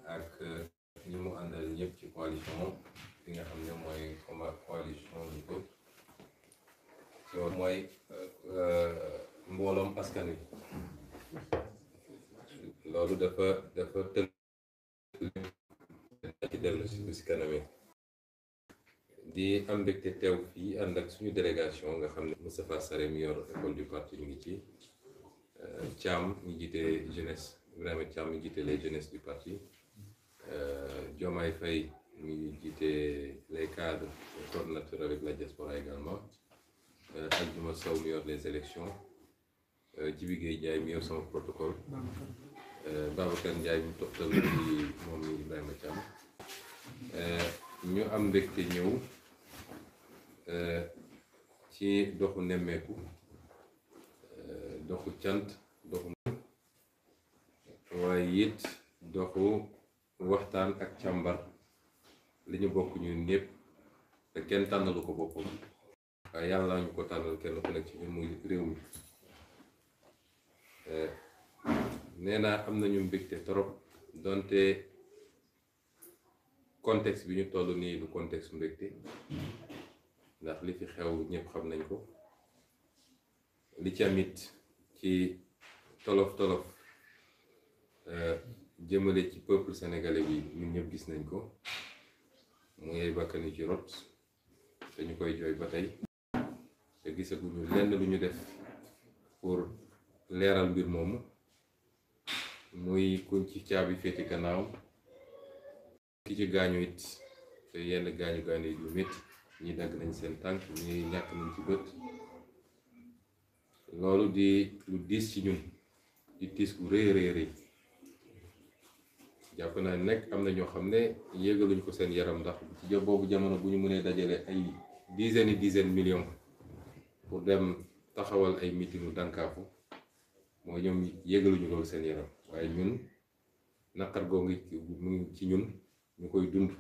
ak ñi mu àndal ñëpp ci coalition bi nga xam ne mooy coalition du peuple loolu mooy mbooloom askan wi loolu dafa tënk ci dellu si kanam di am mbégte teew fii ànd ak suñu délégation nga xam ne Moustapha Sarré mi yor école du parti ñu ngi ci Thiam ñu jiite jeunesse Ibrahima Thiam ñu jiite les jeunesses du parti Diomaye Faye mi jiite les cadres coordonnateurs avec la diaspora également ak Diouma Sow mi yor les élections Djibi Gueye Ndiaye mi yor sama protocole Babacar Ndiaye mi toftal ci moom mi Ibrahima Thiam ñu am mbégte ñëw ci doxu nemmeeku doxu cant doxu waaye it doxu waxtaan ak càmbar li ñu bokk ñun ñëpp te kenn tànnalu ko boppam waaye yàlla ñu ko tànnal kenn ku nekk ci ñun muy réew mi nee naa am nañu mbégte trop donte contexte bi ñu toll nii du contexte mbégte ndax li fi xew ñëpp xam nañ ko li ci amit ci tolof jëmale ci peuple sénégalais bi ñun ñëpp gis nañ ko muy ay bakkan yu ci rot te ñu koy jooy ba tey te gisaguñu lenn lu ñu def pour leeral mbir moomu muy kuñ ci caabi féeti gannaaw ki ci gaañu it te yenn gaañu yu métti ñi dagg nañ seen tànk ñi ñàkk nañ ci bët loolu di lu diis ci ñun di tiis gu rëy jàpp naa nekk am na ñoo xam ne yéegaluñ ko seen yaram ndax ci boobu jamono bu ñu mënee dajale ay dizaine millions pour dem taxawal ay meetingu dànkaafu mooy ñoom yéegaluñu loolu seen yaram waaye ñun naqar goo ngi mu ngi ci ñun ñu koy dund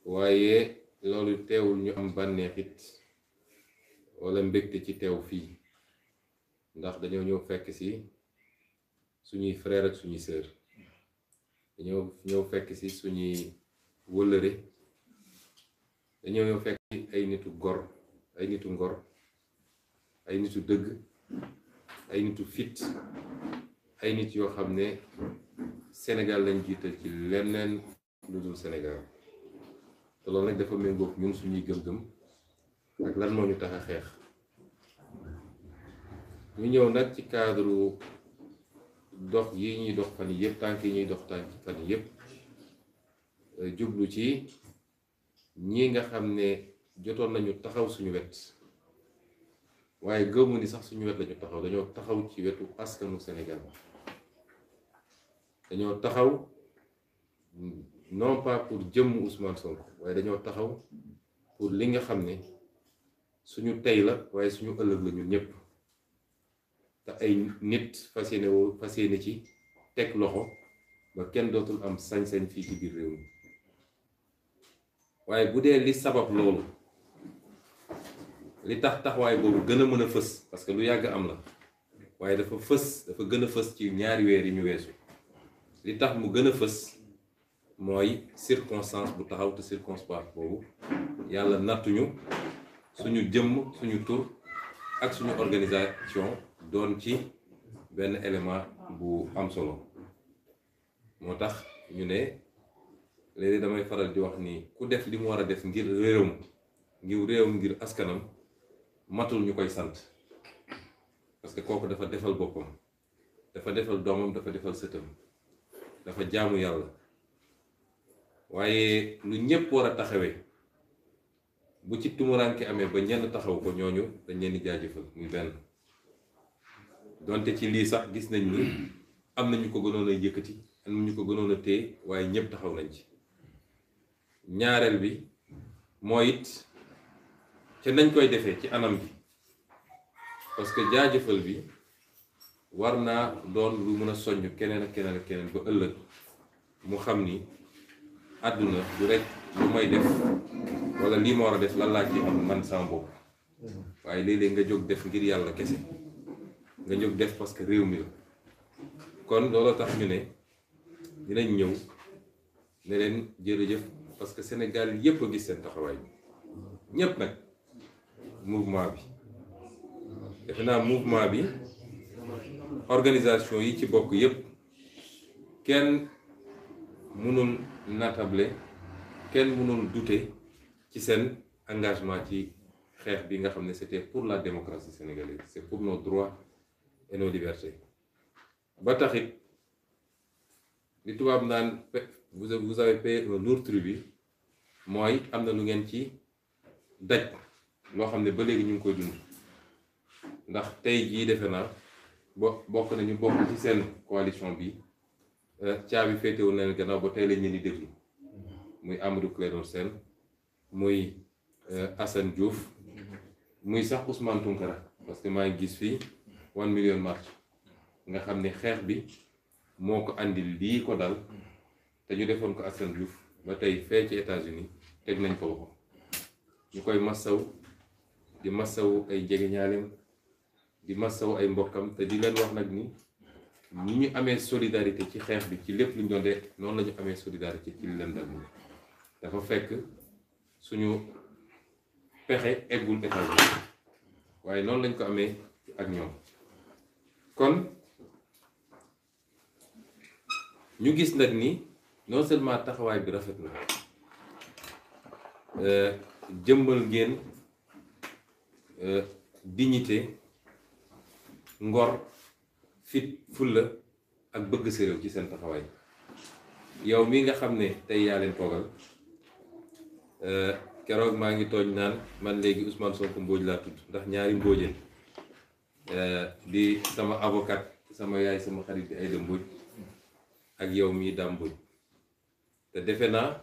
waaye loolu teewul ñu am bànneexit wala mbégte ci teew fii ndax dañoo ñëw fekk si suñuy frère ak suñuy sœur dañoo ñëw fekk si suñuy wëllëre dañoo ñëw fekk si ay nitu gor ay nitu ngor ay nitu dëgg ay nitu fit ay nit yoo xam ne Sénégal lañ jiital ci leneen lu dul Sénégal te loolu nag dafa méngoog ñun suñuy gëm-gëm ak lan moo ñu tax a xeex ñu ñëw nag ci cadre dox yi ñuy dox fan yëpp tànk yi ñuy dox tànk fan yëpp jublu ci ñi nga xam ne jotoon nañu taxaw suñu wet waaye gëmu ni sax suñu wet lañu taxaw dañoo taxaw ci wetu askanu Sénégal dañoo taxaw non pas pour jëmm Ousmane Sonko waaye dañoo taxaw pour li nga xam ne suñu tey la waaye suñu ëllëg la ñun ñëpp te ay nit fas yéene ci teg loxo ba kenn dootul am sañ-sañ fii ci biir réew mi waaye bu dee li sabab loolu li tax taxawaay boobu gën a mën a fës parce que lu yàgg am la waaye dafa gën a fës ci ñaari weer yi ñu weesu li tax mu gën a fës mooy circonstance bu taxaw te circonstance boobu yàlla nattuñu suñu jëmm suñu tur ak suñu organisation doon ci benn élément bu am solo moo tax ñu ne léegi damay faral di wax ni ku def li mu war a def ngir réewam ngir askanam matul ñu koy sant parce que kooku dafa defal boppam dafa defal doomam dafa defal sëtam dafa jaamu yàlla waaye lu ñëpp war a taxawee bu ci tumuraanke amee ba ñenn taxaw ko ñooñu dañ leen di jaajëfal muy benn donte ci lii sax gis nañ ni am na ñu ko gënoon a yëkkati am na ñu ko gënoon a téye waaye ñëpp taxaw nañ ci ñaareel bi mooy it te nañ koy defee ci anam bi parce que jaajëfal bi war naa doon lu mën a soññ keneen ak keneen ba ëllëg mu xam ni àdduna du rek lu may def wala lii ma war a def lan laa ci am man sama bopp waaye léeg-léeg nga jóg def ngir yàlla kese nga jóg def parce que réew mi la kon loolu tax ñu ne dinañ ñëw ne leen jërëjëf parce que Sénégal yépp a gis seen taxawaay ñépp nag mouvement bi defe naa mouvement bi organisation yi ci bokk yépp kenn mënul natable kenn mënul douter ci seen engagement ci xeex bi nga xam ne c'était pour la démocratie sénégalaise, c'est pour nos droits et nos libertés. ba taxit li tubaab naan vous avez payé un lourd tribut mooy am na lu ngeen ci daj loo xam ne ba léegi ñu ngi koy dund ndax tey jii defe naa bokk nañu bokk ci seen coalition bi caabi féetewul na leen gannaaw ba tey lañ leen di déglu muy Amadou Clédor Sène muy Assane Diouf muy sax Ousmane Tounkara parce que maa ngi gis fii 1 million marche nga xam ne xeex bi moo ko andi lii ko dal te ñu defoon ko Assane Diouf ba tey fee ci États-Unis teg nañ ko loxo ñu koy massaw di massaw ay jegeñaaleem di massaw ay mbokkam te di leen wax nag ni ñu amee solidarité ci xeex bi ci lépp lu ñu doon dee noonu la ñu amee solidarité ci li leen dal nii dafa fekk suñu pexe eggul États-Unis waaye noonu lañ ko amee ak ñoom kon ñu gis nag ni non seulement taxawaay bi rafet na jëmbal ngeen dignité ngor fit fulla ak bëgg sa réew ci seen taxawaay yow mi nga xam ne tey yaa leen toogal keroog maa ngi tooñ naan man léegi Ousmane Sonko Mbodj laa tudd ndax ñaari Mbodjeen di sama avocat sama yaay sama xarit bi Aïda Mbodj ak yow mii Dame Mbodj te defe naa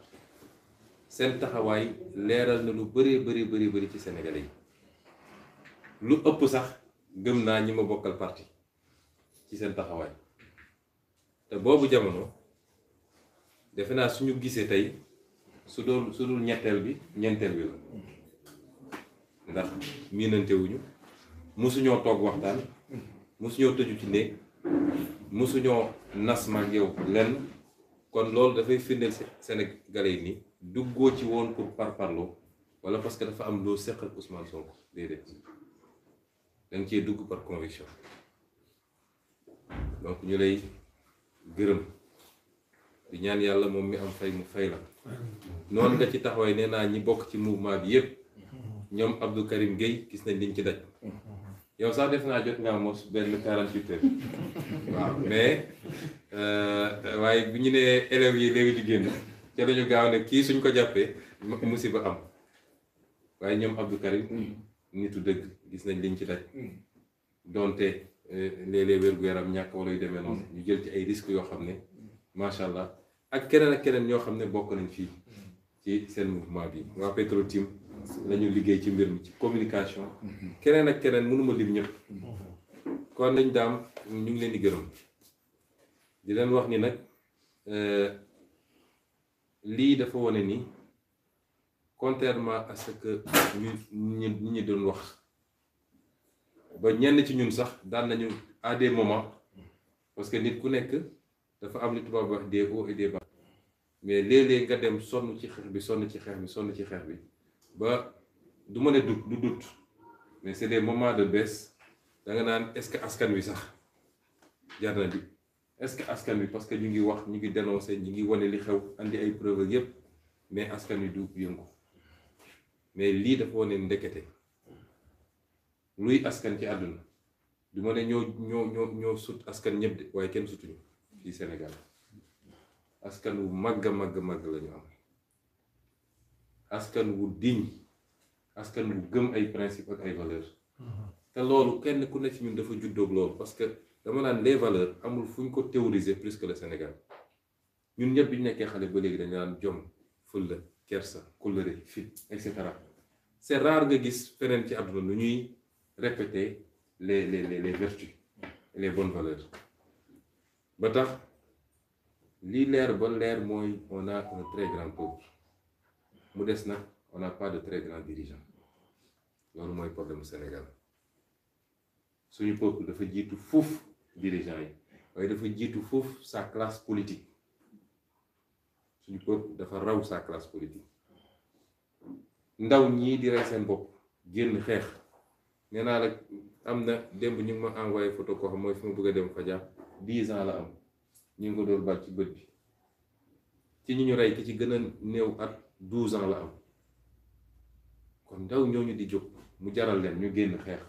seen taxawaay leeral na lu bëri ci Sénégalais yi lu ëpp sax gëm naa ñi ma bokkal parti ci seen taxawaay te boobu jamono defe naa suñu gisee tey su dul ñetteel bi ñeenteel bi la ndax miinantewuñu musuñoo toog waxtaan musuñoo tëju ci néeg musuñoo nas ma ak yow lenn kon loolu dafay firndeel Sénégalais yi ni duggoo ci woon pour parparloo wala parce que dafa am loo seq ak Ousmane Sonko déedéet danga cee dugg par conviction donc ñu lay gërëm di ñaan yàlla moom mi am fay mu fay la noonu nga ci taxawaay nee naa ñi bokk ci mouvement bi yépp ñoom Abdou Karim Gueye gis nañ liñ ci daj yow sax def naa jot ngaa mos benn 48 heures waaw mais waaye bu ñu nee élèves yi léegi di génn ca lañu gaaw ne kii suñ ko jàppee musiba am waaye ñoom Abdou Karim nitu dëgg gis nañ liñ ci daj donte léeg-léeg wér-gu-yaram ñàkk wala yu demee noonu ñu jël ci ay risques yoo xam ne macha allah ak keneen ñoo xam ne bokk nañ fii ci seen mouvement bi waa Petro-Tim lañu liggéey ci mbir mi ci communication keneen ak keneen mënuma lim ñëpp kon nañ daam ñu ngi leen di gërëm di leen wax ni nag lii dafa wane ni contrairement à ce que ñi doon wax ba ñenn ci ñun sax daan nañu à des moments parce que nit ku nekk dafa am li tubaab wax des hauts et des bas mais léeg-léeg nga dem sonn ci xeex bi sonn ci xeex bi ba du ma ne du doute mais c'est des moments de baisse da nga naan est-ce que askan wi sax jar na di est-ce que askan wi parce que ñu ngi wax ñu ngi dénoncer ñu ngi wane li xew andi ay preuves yépp mais askan wi du yëngu mais lii dafa wane ndekete luy askan ci àdduna du ma ne ñoo sut askan ñëpp de waaye kenn sutuñu fii Sénégal askan wu màgg la ñu am askan wu digne askan wu gëm ay principe ak ay valeurs te loolu kenn ku ne ci ñun dafa juddoog loolu parce que dama naan les valeurs amul fu ñu ko théoriser plus que le Sénégal ñun ñëpp bi ñu nekkee xale ba léegi dañu naan jom fulla kersa kóllëre fit et cetera c'est rare nga gis feneen ci àdduna lu ñuy répéter les vertus et les bonnes valeurs ba tax lii leer ba leer mooy on a un très grand peuple mu des nag on n'a pas de très grands dirigeants loolu mooy problème Sénégal suñu peuple dafa jiitu fuuf dirigeants yi waaye dafa jiitu fuuf sa classe politique suñu peuple dafa raw sa classe politique ndaw ñii di rey seen bopp génn xeex nee naa la am na démb ñu ngi ma envoyé photo koo xam mooy fi ma bëgg a dem Fadia 10 ans la am ñu ngi ko doon bal ci bët bi ci ñu rey ki ci gën a néew at 12 ans la am kon ndaw ñooñu di jóg mu jaral leen ñu génn xeex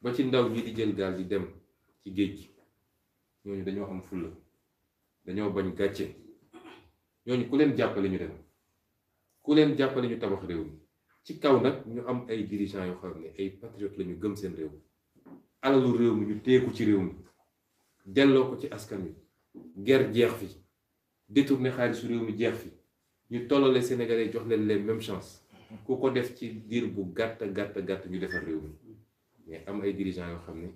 ba ci ndaw ñi di jël gaal di dem ci géej gi ñooñu dañoo am fulla dañoo bañ gàcce ñooñu ku leen jàppale ñu dem ku leen jàppale ñu tabax réew mi ci kaw nag ñu am ay dirigeants yoo xam ne ay patriotes la ñu gëm seen réew alalu réew mi ñu teeku ci réew mi delloo ko ci askan wi guerre jeex fi détourné xaalisu réew mi jeex fi ñu tollale Sénégalais jox leen les mêmes chances ku ko def ci diir bu gàtt ñu defar réew mi mais am ay dirigeants yoo xam ne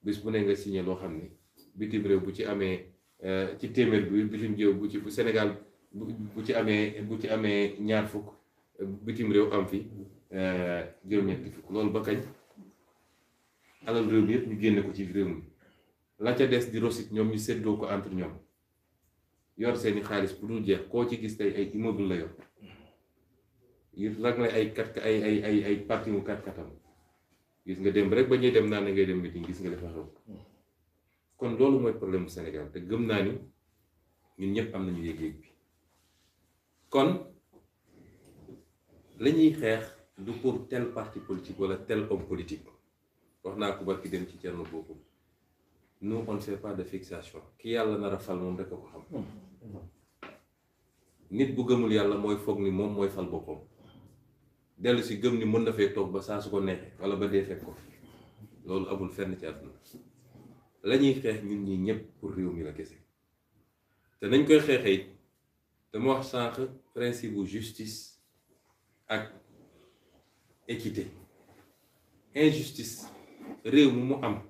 bis bu ne nga signé loo xam ne bitim réew bu ci amee ci téeméer bi bitim réew bu Sénégal bu ci amee ñaar fukk bitim réew am fi juróom-ñetti fukk loolu ba kañ alal réew mi yëpp ñu génne ko ci réew mi la ca des di rosit ñoom ñu séddoo ko entre ñoom yor seeni xaalis bu dul jeex koo ci gis tey ay immeuble la yor rag la ay parti mu kat-katam gis nga dem rek ba ñuy dem naan na ngay dem meeting gis nga dafa xew kon loolu mooy problème mu Sénégal te gëm naa ni ñun ñëpp am nañu yëg-yëg bi kon la ñuy xeex du pour tel parti politique wala tel homme politique wax naa ko barki dem ci Thierno Bocoum nous on ne fait pas de fixation ki yàlla nar a fal moom rek a ko xam nit bu gëmul yàlla mooy foog ni moom mooy fal boppam dellu si gëm ni mën na fee toog ba saa su ko neexee wala ba dee fekk ko loolu amul fenn ci àdduna la ñuy xeex ñun ñi ñëpp pour réew mi la kese te nañ koy xeexee it dama wax sànq principe bu justice ak équité injustice réew mi mu am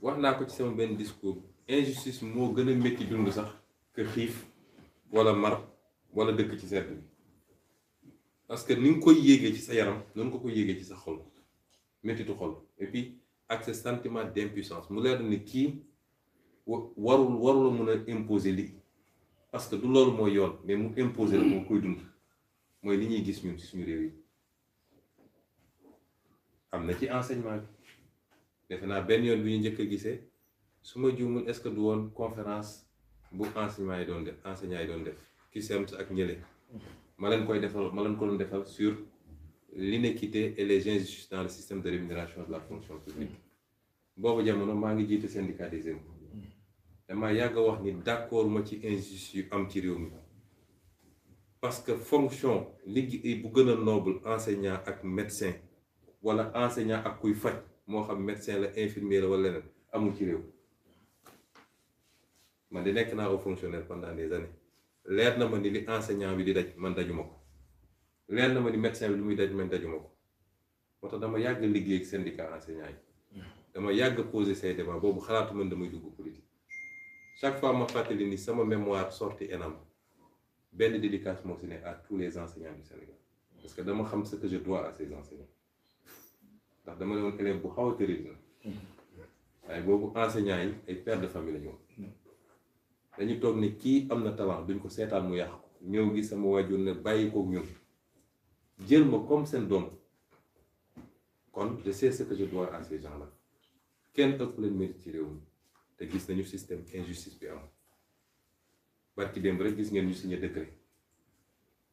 wax naa ko ci sama benn discours injustice moo gën a métti dund sax que xiif wala mar wala dëkk ci sedd bi parce que ni nga koy yéegee ci sa yaram noonu nga koy yéegee ci sa xol méttitu xol et puis ak ce sentiment d'impuissance mu leer ni kii warul mën a imposer li parce que du loolu mooy yoon mais mu imposer la moo koy dund mooy li ñuy gis ñun ci suñu réew yi am na ci enseignement bi defe naa benn yoon bi ñu njëkk a gisee su ma juumul est-ce que du woon conférence bu enseignant yi doon def enseignant yi doon def CUSEMS ak ñële ma leen ko doon defal sur l'inéquité et les injustices dans le système de rémunération de la fonction publique boobu jamono maa ngi jiite syndicat des impôts dama yàgg a wax ni d'accord ma ci injustice yu am ci réew mi parce que fonction liggéey bu gën a noble enseignant ak médecin wala enseignant ak kuy faj moo xam médecin la infirmier la wala leneen amul ci réew man di nekk naa au fonctionnaire pendant des années leer na ma ni li enseignant bi di daj man dajuma ko leer na ma ni médecin bi lu muy daj man dajuma ko moo tax dama yàgg liggéey ak syndicat enseignant yi dama yàgg poser ces débats boobu xalaatu man damay dugg politique chaque fois ma fàttali ni sama mémoire sortie ENAM benn dédicace moo si ne à tous les enseignants du Sénégal parce que dama xam ce que je dois à ces enseignants ndax dama ne woon élève bu xaw a terrible waaye boobu enseignants yi ay pères de famille la ñu woon dañu toog ne kii am na talent duñ ko seetaan mu yàqu ñëw gi sama waajur ne bàyyi koog ñun jël ma comme seen doom kon je sais ce que je dois à ces gens-là kenn ëpp leen mérite ci réew mi te gis nañu système injustice bi am barki démb rek gis ngeen ñu signé décret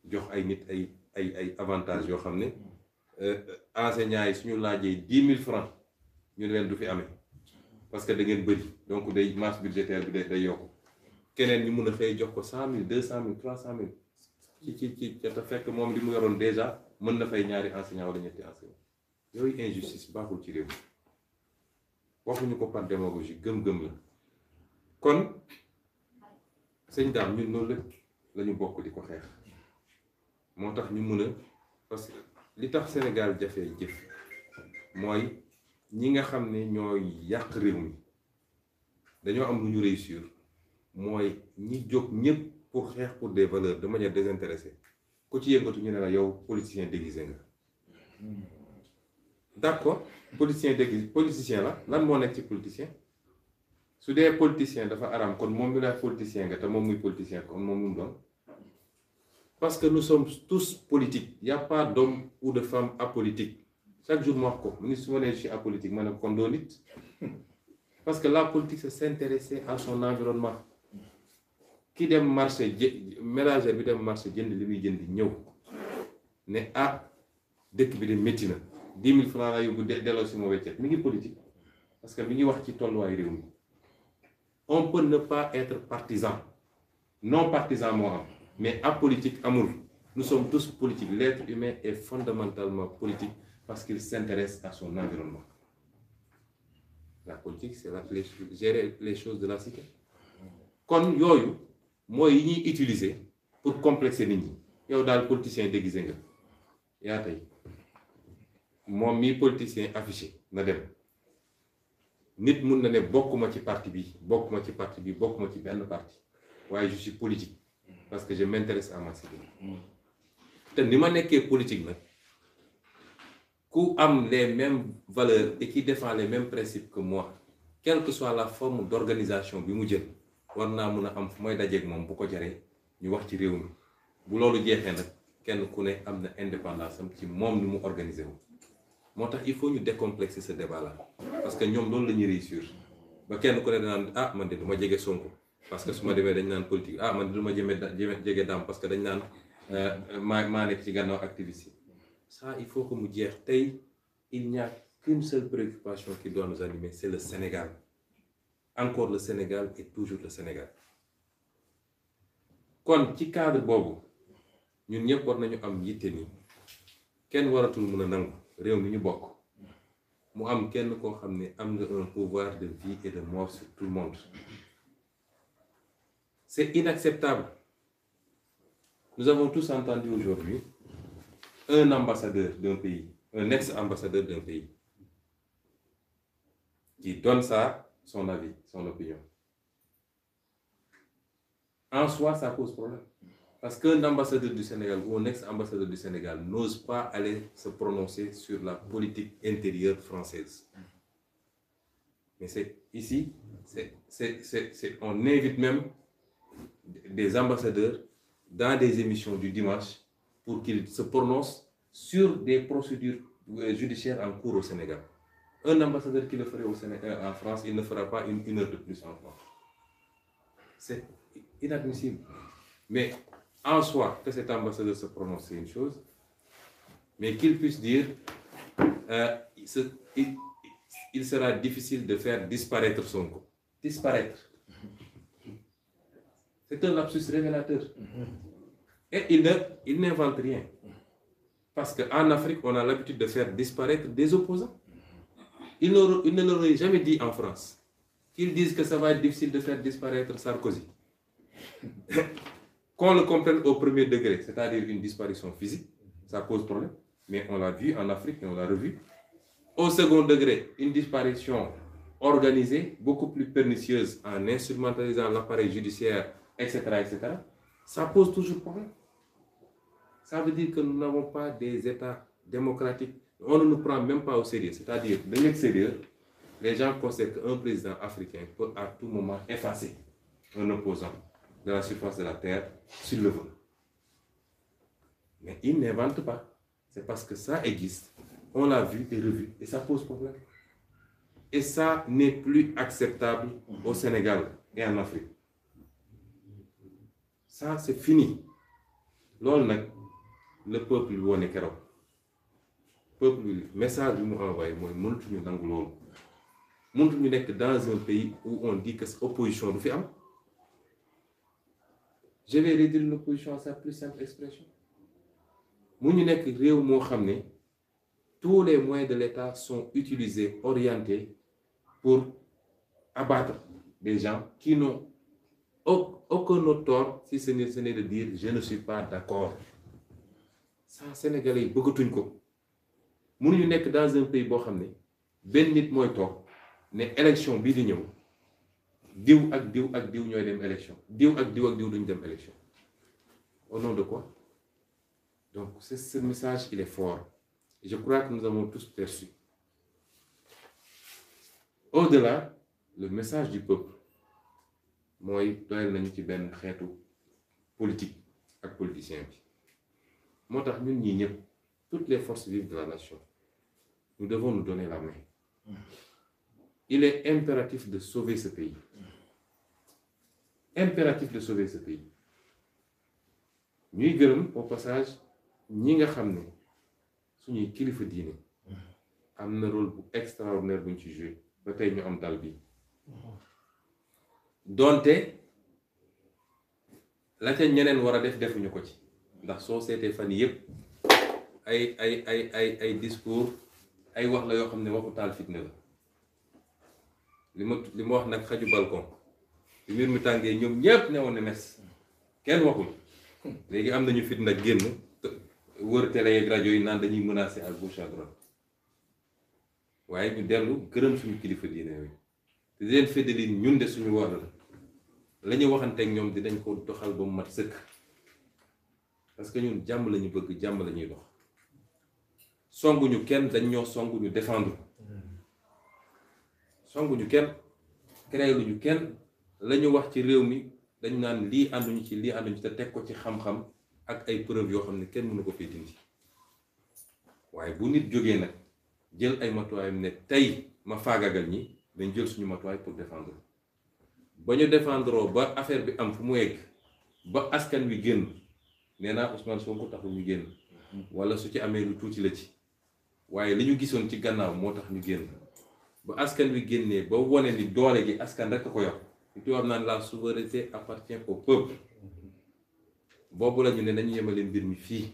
jox ay nit ay avantages yoo xam ne enseignants yi suñu laajee 10 000 francs ñu ne leen du fi amee parce que da ngeen bëri donc day masse budgétaire bi day yokk keneen ñu mun a xëy jox ko 100 000 200 000 300 000 ci te fekk moom li mu yoroon déjà mën na fay ñaari enseignant wala ñetti enseignant yooyu injustice baaxul ci réew mi waxuñu ko par démagogie gëm-gëm la kon sëñ daam ñun loolu lépp la ñu bokk di ko xeex moo tax ñu mën a parce que li tax Sénégal jafee jëf mooy ñi nga xam ne ñooy yàq réew mi dañoo am lu ñu réussir mooy ñi jóg ñëpp pour xeex pour des valeurs de manière désintéressée ku ci yëngatu ñu ne la yow politicien déguisé nga d'accord politicien déguisé politicien la lan moo nekk ci politicien su dee politicien dafa aram kon moom mi la politicien nga te moom muy politicien kon moom mu doon parce que nous sommes tous politiques il y a pas d'homme ou de femme apolitique chaque jour ma wax ko ministre su ma nee je suis apolitique ma ne kon doo nit parce que la politique c'est s'intéresser à son environnement ki dem marché ménagère bi dem marché jënd li muy jënd ñëw ne dëkk bi de métti na 10 000 francs la yóbbu delloo si ma weccet mi ngi politique parce que mi ngi wax ci tolluwaay réew mi on peut ne pas être partisan non partisan moo am mais apolitique amul nous sommes tous politiques l'être humain est fondamentalement politique parce qu'il s'intéresse à son environnement la politique c'est gérer les choses de la cité kon yooyu mooy yi ñuy utiliser pour complexer nit ñi yow daal politicien déguisé nga yaa tey moom mii politicien affiché na dem nit mun na ne bokkuma ci parti bi bokkuma ci parti bi bokkuma ci benn parti waaye je suis politique parce que je m'intéresse à ma cité te ni ma nekkee politique nag ku am les mêmes valeurs et qui défend les mêmes principes que moi quelle que soit la forme d'organisation bi mu jël war naa mun a am fu may dajeeg moom bu ko jaree ñu wax ci réew mi bu loolu jeexee nag kenn ku ne am na indépendance am ci moom ni mu organiser wu moo tax il faut ñu décomplexer ce débat là parce que ñoom loolu la ñuy réussir ba kenn ku ne danaan man de du ma jege Sonko parce que su ma demee dañ naan politique man de du ma jege Dame parce que dañ naan maa nekk ci gannaaw activiste yi ça il faut que mu jeex tey il n'y a qu'une seule préoccupation qui doit nous animer c'est le Sénégal encore le Sénégal et toujours le Sénégal kon ci cadre boobu ñun ñëpp war nañu am yitte ni kenn waratul mun a nangu réew mi ñu bokk mu am kenn koo xam ne am nga un pouvoir de vie et de mort sur tout le monde c'est inacceptable nous avons tous entendu aujourd'hui un ambassadeur d'un pays un ex-ambassadeur d'un pays qui donne son avis son opinion en soi ça pose problème parce qu'un ambassadeur du Sénégal ou un ex-ambassadeur du Sénégal n'ose pas aller se prononcer sur la politique intérieure française. Mais c'est ici, on invite même des ambassadeurs dans des émissions du dimanche pour qu'ils se prononcent sur des procédures judiciaires en cours au Sénégal. Un ambassadeur qui le ferait au Sénégal, en France, il ne fera pas une heure de plus en France. C'est inadmissible. Mais en soi, que cet ambassadeur se prononce, c'est une chose, mais qu'il puisse dire il sera difficile de faire disparaître Sonko. Disparaître. C'est un lapsus révélateur. Et il n'invente rien. Parce qu'en Afrique, on a l'habitude de faire disparaître des opposants. Il ne l'aurait jamais dit en France. Qu'ils disent que ça va être difficile de faire disparaître Sarkozy. Qu'on le comprenne au premier degré, c'est-à-dire une disparition physique, ça pose problème. Mais on l'a vu en Afrique et on l'a revu. Au second degré, une disparition organisée, beaucoup plus pernicieuse en instrumentalisant l'appareil judiciaire, etc., etc., ça pose toujours problème. Ça veut dire que nous n'avons pas des États démocratiques. On ne nous prend même pas au sérieux. C'est-à-dire, de l'extérieur, les gens considèrent qu'un président africain peut à tout moment effacer un opposant de la surface de la terre s'il le veut. Mais ils n'inventent pas. C'est parce que ça existe. On l'a vu et revu et ça pose problème. Et ça n'est plus acceptable au Sénégal et en Afrique. Ça, c'est fini. Loolu nag le peuple bi wone keroog peuple bi message bi mu envoyé mooy mënatuñu nangu loolu mënatuñu nekk dans un pays où on dit que opposition du fi am. Je vais réduire l'opposition à sa plus simple expression. mu ñu nekk réew moo xam ne tous les moyens de l'État sont utilisés, orientés pour abattre des gens qui n'ont aucun autre tort si ce n'est de dire je ne suis pas d'accord. Ça Sénégalais yi bëggatuñ ko mënuñu nekk dans un pays boo xam ne benn nit mooy toog ne élection bii di ñëw diw ak diw ak diw ñooy dem élection diw ak diw duñ dem élection. Au nom de quoi? Donc ce message il est fort. Je crois que nous avons tous perçu. Au-delà, le message du peuple mooy doyal nañu ci benn xeetu politique ak politicien bi moo tax ñun ñii ñëpp toutes les forces vives de la nation nous devons nous donner la main. Il est impératif de sauver ce pays. Impératif de sauver ce pays. ñuy gërëm au passage ñi nga xam ne suñuy kilifa diine am na rôle bu extraordinaire buñ ci joué ba tey ñu am dal bi donte la ca ñeneen war a def defuñu ko ci ndax soo seetee fan yii yëpp ay discours ay wax la yoo xam ne waxu taal fitna la li ma wax nag xaju balcon li mbir mi tàngee ñoom ñépp ne woon ne mes kenn waxul léegi am nañu fit nag génn wër télé ak rajo yi naan dañuy menacer à gauche à droite waaye ñu dellu gërëm suñu kilifa diine yooyu te di leen feddali ñun de suñu war la ñu waxanteeg ñoom dinañ ko doxal ba mu mat sëkk parce que ñun jàmm lañu bëgg jàmm la ñuy dox songuñu kenn dañ ñoo songu ñu défendre songuñu kenn créé luñu kenn la ñu wax ci réew mi dañ naan lii ànduñu ci lii ànduñu ci te teg ko ci xam-xam ak ay preuve yoo xam ne kenn mënu ko fee dindi waaye bu nit jógee nag jël ay matuwaayam ne tey ma faagagal ñi dañ jël suñu matuwaay pour défendre ba ñu défendroo ba affaire bi am fu mu egg ba askan wi génn nee naa Ousmane Sonko taxul ñu génn wala su ci amee lu tuuti la ci waaye li ñu gisoon ci gannaaw moo tax ñu génn ba askan wi génnee ba wone ni doole gi askan rek a ko yor li tubaab naan la souveraineté appartient au peuple boobu la ñu ne nañu yemale mbir mi fii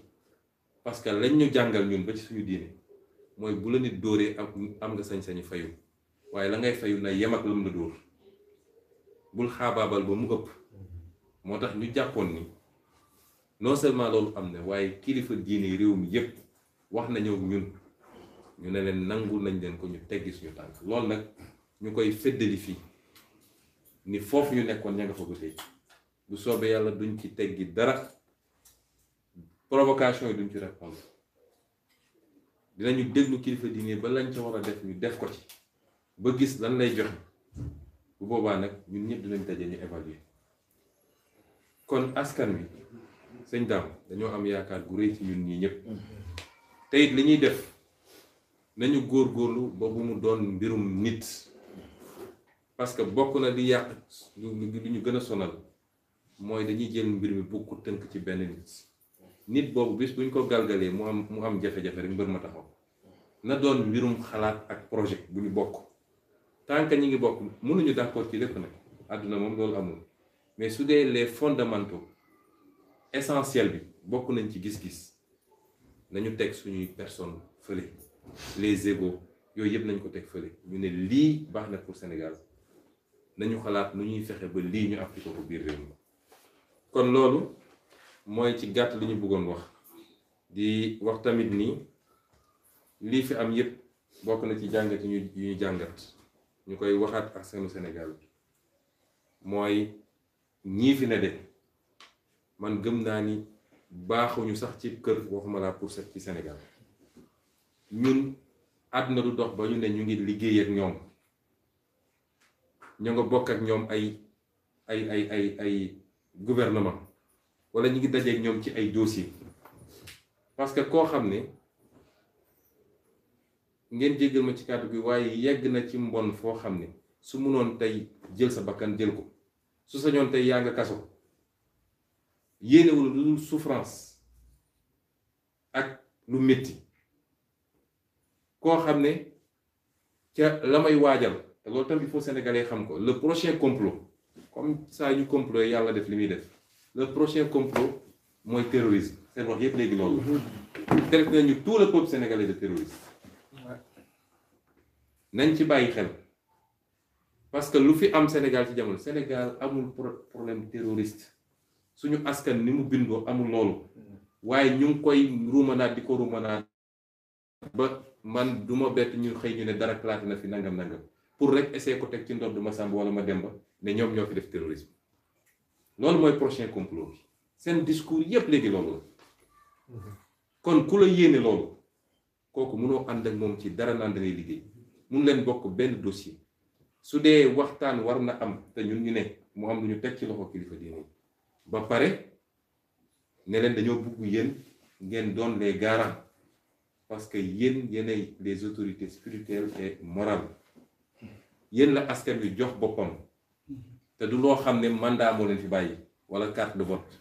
parce que lañ ñu jàngal ñun ba ci suñu diine mooy bu la nit dóoree am nga sañ-sañu fayu waaye la ngay fayu na yem ak lam la dóor bul xaabaabal ba mu ëpp moo tax ñu jàppoon ni non seulement loolu am na waaye kilifa diine réew mi yépp wax nañoo ñun ñu ne leen nangu nañ leen ko ñu teggi suñu tànk loolu nag ñu koy feddali fii ni foofu ñu nekkoon ña nga fa ba tey bu soobee yàlla duñ ci teggi dara provocation yi duñ ci répondre dinañu déglu kilifa diine ba lañ ca war a def ñu def ko ci ba gis lan lay joxe bu boobaa nag ñun ñëpp dinañ daje ñu évaluer kon askan wi sëñ Dame dañoo am yaakaar gu rëy ci ñun ñii ñëpp te it li ñuy def nañu góorgóorlu ba bu mu doon mbirum nit parce que bokk na di yàq lu ñu gën a sonal mooy dañuy jël mbir mi bu ko tënk ci benn nit boobu bis buñ ko galgalee mu am jafe-jafe rek mbër ma taxaw na doon mbirum xalaat ak projet bu ñu bokk tant que ñi ngi bokk mënuñu d'accord ci lépp nag àdduna moom loolu amul mais su dee les fondamentaux essentiels bi bokk nañ ci gis-gis nañu teg suñuy personne fële les égos yooyu yëpp nañ ko teg fële ñu ne lii baax na pour Sénégal nañu xalaat nu ñuy fexe ba lii ñu appliqué ko biir réew mi kon loolu mooy ci gàtt li ñu bëggoon wax di wax tamit nii lii fi am yëpp bokk na ci jàngat yu ñu jàngat ñu koy waxaat ak seenu Sénégal mooy ñii fi ne de man gëm naa ni baaxuñu sax ci kër waxuma laa pour set ci Sénégal ñun àdduna du dox ba ñu ne ñu ngi liggéey ak ñoom ñu nga bokk ak ñoom ay gouvernement wala ñu ngi dajeek ñoom ci ay dossier parce que koo xam ne ngeen jéggal ma ci kàddu gi waaye yegg na ci mbon foo xam ne su munoon tey jël sa bakkan jël ko su sañoon tey yaa nga kaso yéenewul lu dul souffrance ak lu métti koo xam ne ca la may waajal te loolu tam il faut sénégalais xam ko le prochain complot comme saa ñu complot yàlla def li muy def le prochain complot mooy terrorisme seen wax yépp léegi loolu traité nañu tout le peuple sénégalais de terroriste nañ ci bàyyi xel parce que lu fi am Sénégal ci jamono Sénégal amul problème terroriste suñu askan ni mu bindoo amul loolu waaye ñu ngi koy ruumanaat di ko ruumanaat ba man duma bett ñu xëy ñu ne dara claté na fi nangam pour rek essayer ko teg ci ndodd ma Samba wala ma Demba ne ñoom ñoo fi def terrorisme loolu mooy prochain complot bi seen discours yépp léegi loolu la kon ku la yéene loolu kooku mënoo ànd ak moom ci dara naan dangay liggéey mun leen bokk benn dossier su dee waxtaan war na am te ñun ñu ne mu am lu ñu teg ci loxo kilifa diine yi ba pare ne leen dañoo bugg yéen ngeen doon les garants parce que yéen yéenay les autorités spirituelles et morales yéen la askan wi jox boppam te du loo xam ne mandat moo leen fi bàyyi wala carte de vote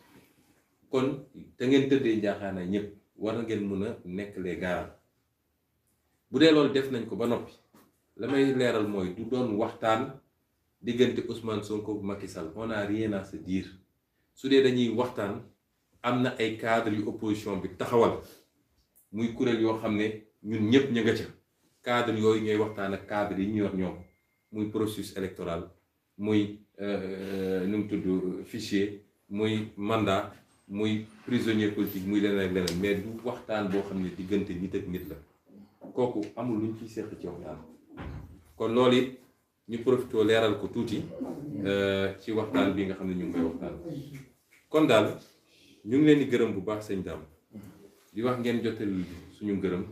kon te ngeen tëddee njaaxaanaay ñëpp war na ngeen mën a nekk les garants bu dee loolu def nañ ko ba noppi la may leeral mooy du doon waxtaan diggante Ousmane Sonko Macky Sall on n'a rien à se dire su dee dañuy waxtaan am na ay cadres yu opposition bi taxawal muy kuréel yoo xam ne ñun ñëpp ñu nga ca cadre yooyu ñooy waxtaan ak cadre yi ñu yor ñoom muy processus électoral muy nu mu tudd fichier muy mandat muy prisonnier politique muy leneen ak leneen mais du waxtaan boo xam ne diggante nit ak nit la kooku amul luñ ciy seq ci waxtaan kon loolu it ñu profité leeral ko tuuti ci waxtaan bi nga xam ne ñu ngi koy waxtaan kon daal ñu ngi leen di gërëm bu baax sëñ Dame di wax ngeen jottali suñu gërëm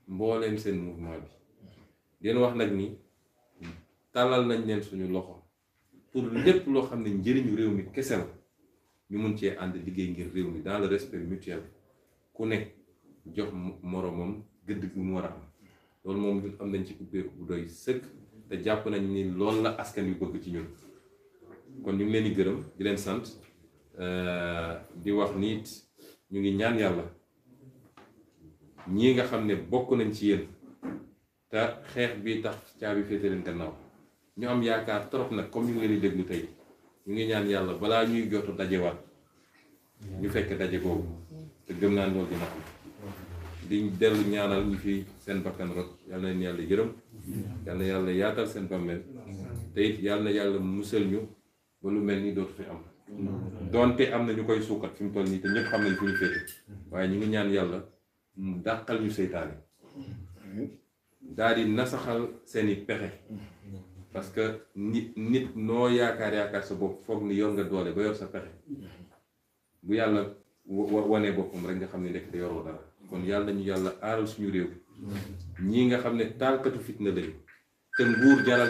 mbooleem seen mouvement bi leen wax nag ni tàllal nañ leen suñu loxo pour lépp loo xam ne njëriñu réew mi kese la ñu mun cee ànd liggéey ngir réew mi dans le respect mutuel ku ne jox moromam gëdd gi mu war a am loolu moom ñun am nañ ci ubbeeku bu doy sëkk te jàpp nañ ni loolu la askan wi bëgg ci ñun kon ñu ngi leen di gërëm di leen sant di wax nit ñu ngi ñaan yàlla ñii nga xam ne bokk nañ ci yéen te xeex bi tax caabi féete leen gannaaw ñu am yaakaar trop nag comme ñu ngi leen di déglu tey ñu ngi ñaan yàlla balaa ñuy jotu dajewaat ñu fekk daje boobu te gëm naa loolu dina am di dellu ñaanal ñu fi seen bakkan rot yal na leen yàlla yërëm yal na yàlla yaatal seen bàmmeel te it yal na yàlla musal ñu ba lu mel ni dootu fi am donte am na ñu koy suukat fi mu toll nii te ñëpp xam nañ fu ñu féete waaye ñu ngi ñaan yàlla mu dàqal ñu seytaane daal di nasaxal seeni pexe parce que nit noo yaakaar sa bopp foog ni yor nga doole ba yor sa pexe bu yàlla wanee boppam rek nga xam ne nekk te yoroo dara kon yàlla ñu yàlla aaral suñu réew ñii nga xam ne taalkatu fitna lañu te nguur jaral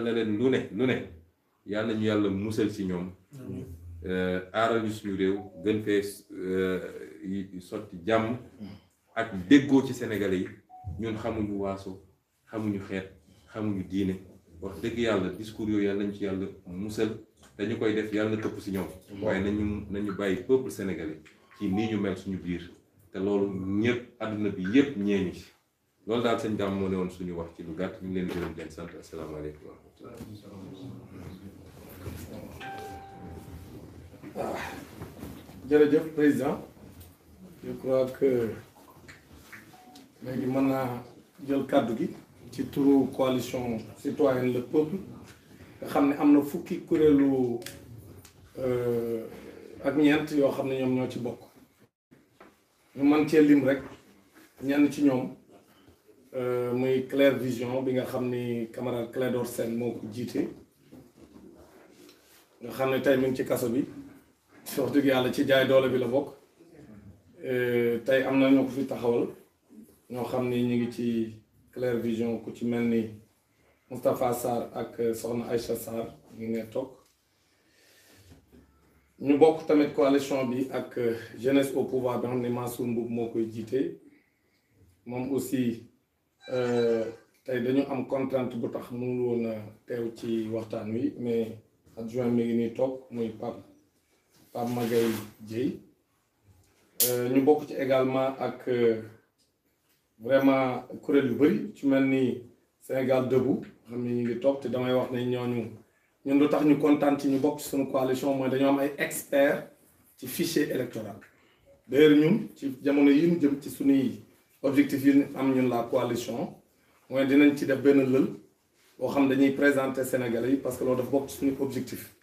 na leen lu ne yàlla ñu yàlla musal ci ñoom aaral ñu suñu réew gën fee sotti jàmm ak déggoo ci Sénégalais yi ñun xamuñu waaso xamuñu xeet xamuñu diine wax dëgg yàlla discours yooyu yàlla nañ ci yàlla musal dañu koy def yàlla na këpp si ñoom waaye nañu bàyyi peuple sénégalais ci nii ñu mel suñu biir te loolu ñëpp àdduna bi yëpp ñeeñu ci loolu daal sëñ Dame moo ne woon suñu wax ci lu gàtt ñu ngi leen gërëm leen sant asalaamaaleykum wa rahmatulah. jërëjëf président je crois que léegi mën naa jël kàddu gi ci turu coalition citoyenne le peuple nga xam ne am na fukki kuréelu ak ñeent yoo xam ne ñoom ñoo ci bokk ñu mën cee lim rek ñenn ci ñoom muy Claire Vision bi nga xam ni camarade Clédor Sène moo ko jiite nga xam ne tey mi ngi ci kaso bi wax dëgg yàlla ci jaay doole bi la bokk tey am na ñoo ko fi taxawal ñoo xam ni ñu ngi ci Claire Vision ku ci mel ni Moustapha Sarr ak soxna Aïcha Sarr ñu ngi ne toog ñu bokk tamit coalition bi ak jeunesse au pouvoir bi nga xam ne Mansour Mboub moo koy jiite moom aussi tey dañu am contrainte bu tax mënul woon a teew ci waxtaan wi mais adjoint mi ngi nii toog muy Pape Magaye Dieye ñu bokk ci également ak vraiment kuréel yu bëri ci mel ni Sénégal debout xam ne ñu ngi toog te damay wax ne ñooñu ñun lu tax ñu kontaan ci ñu bokk ci suñu coalition mooy dañoo am ay experts ci fichier électoral d'ailleurs ñun ci jamono yi ñu jëm ci suñuy objectif yi am ñun la coalition mooy dinañ ci def benn lël boo xam dañuy présenter Sénégalais yi parce que loolu dafa bokk ci suñu objectif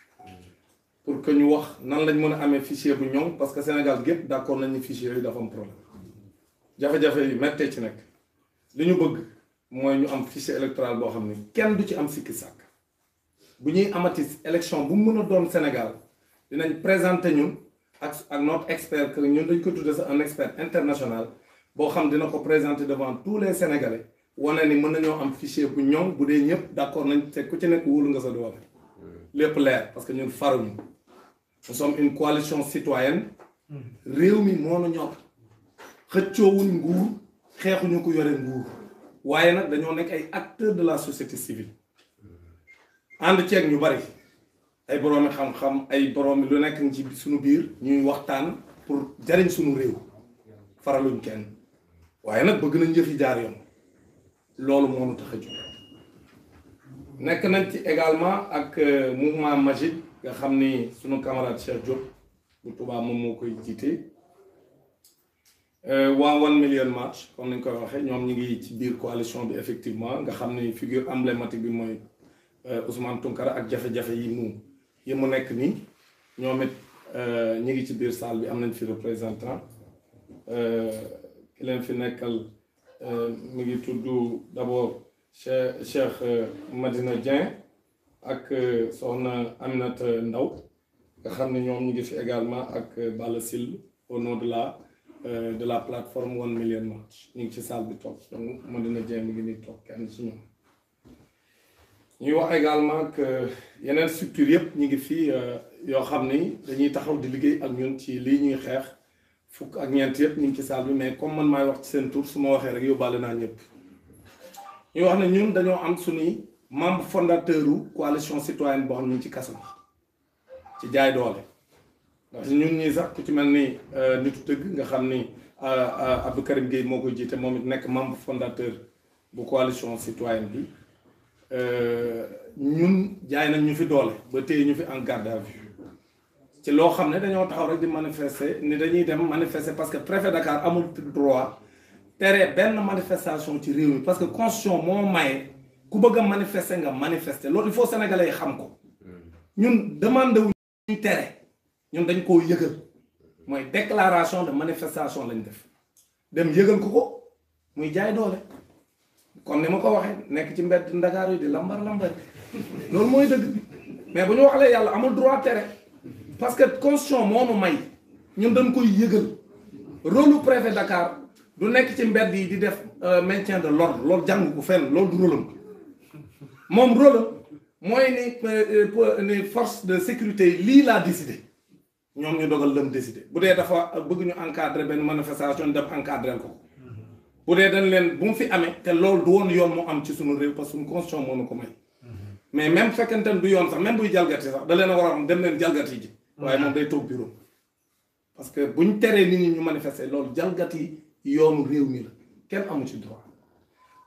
pour que ñu wax nan lañ mën a amee fichier bu ñoŋ parce que Sénégal gépp d'accord nañ ni fichier yooyu dafa am problème jafe-jafe yi mettee ci nekk li ñu bëgg mooy ñu am fichier électoral boo xam ne kenn du ci am sikki sàkk bu ñuy amati élection bu mu mën a doon Sénégal dinañ présenter ñun ak notre expert que ñun dañ ko tudde sa un expert international boo xam dina ko présenter devant tous les Sénégalais wane ni mën nañoo am fichier bu ñoŋ bu dee ñëpp d'accord nañ te ku ci nekk wóolu nga sa doole lépp leer parce que ñun faruñu nous sommes une coalition citoyenne réew mi moo nu ñor xëccoowuñ nguur xeexuñu ko yore nguur waaye nag dañoo nekk ay acteurs de la société civile ànd ceeg ñu bari ay boroomi xam-xam ay boroomi lu nekk ci suñu biir ñuy waxtaan pour jariñ suñu réew faraluñ kenn waaye nag bëgg nañ jëf yi jaar yoon loolu moo ñu tax a jóg nekk nañ ci également ak mouvement Magid nga xam ni suñu camarade Cheikh Diop bu Touba moom moo koy jiite waa 1 million march comme nañ koy waxee ñoom ñi ngi ci biir coalition bi effectivement nga xam ni figure emblématique bi mooy Ousmane Tounkara ak jafe-jafe yi mu nekk nii ñoom it ñi ngi ci biir salle bi am nañ fi représentant ki leen fi nekkal mi ngi tudd d'abord Cheikh Madina Dieng ak soxna Aminata Ndaw nga xam ne ñoom ñu ngi fi également ak Balla Sill au nom de la plateforme 1 million march ñu ngi ci salle bi toog donc Madina Dieng mi ngi nii toog kenn ci ñoom ñuy wax également que yeneen structure yëpp ñu ngi fii yoo xam ni dañuy taxaw di liggéey ak ñun ci lii ñuy xeex fukk ak ñeent yëpp ñu ngi ci salle bi mais comme man maay wax ci seen tour su ma waxee rek yóbbaale naa ñëpp ñu wax ne ñun dañoo am suñuy membre fondateur u coalition citoyenne boo xam ne ñu ci kaso ci jaay doole ndax ñun ñii sax ku ci mel ni nitu dëgg nga xam ni Abdou Karim Gueye moo koy jiite moom it nekk membre fondateur bu coalition citoyenne bi ñun jaay nañ ñu fi doole ba téye ñu fi en garde à vue ci loo xam ne dañoo taxaw rek di manifester ni dañuy dem manifester parce que préfet Dakar amul droit tere benn manifestation ci réew mi parce que constitution moo maye ku bëgg a manifester nga manifester loolu il faut sénégalais yi xam ko ñun demande wu ñu tere ñun dañ koo yëgal mooy déclaration de manifestation lañ def dem yëgal ko muy jaay doole comme ni ma ko waxee nekk ci mbedd Ndakaar yi di lambar loolu mooy dëgg mais bu ñu waxalee yàlla amul droit tere parce que constitution moo nu may ñun dañ koy yëgal rôle préfet Dakar du nekk ci mbedd yi di def maintien de l'ordre loolu jàng ko fenn loolu du rôlam moom rôlam mooy ni force de sécurité lii laa décidé ñoom ñu dogal lam décidé bu dee dafa bëgg ñu encadrer benn manifestation dem encadrer ko bu dee dañ leen bu mu fi amee te loolu du woon yoon mu am ci suñu réew parce que suñu constitution moo nu ko may mais même fekkente ne du yoon sax même buy jalgati sax da leen a war a dem leen jalgati ji waaye moom day toog bureau parce que buñ teree nit ñi ñu manifester loolu jalgati yoonu réew mi la kenn amu ci droit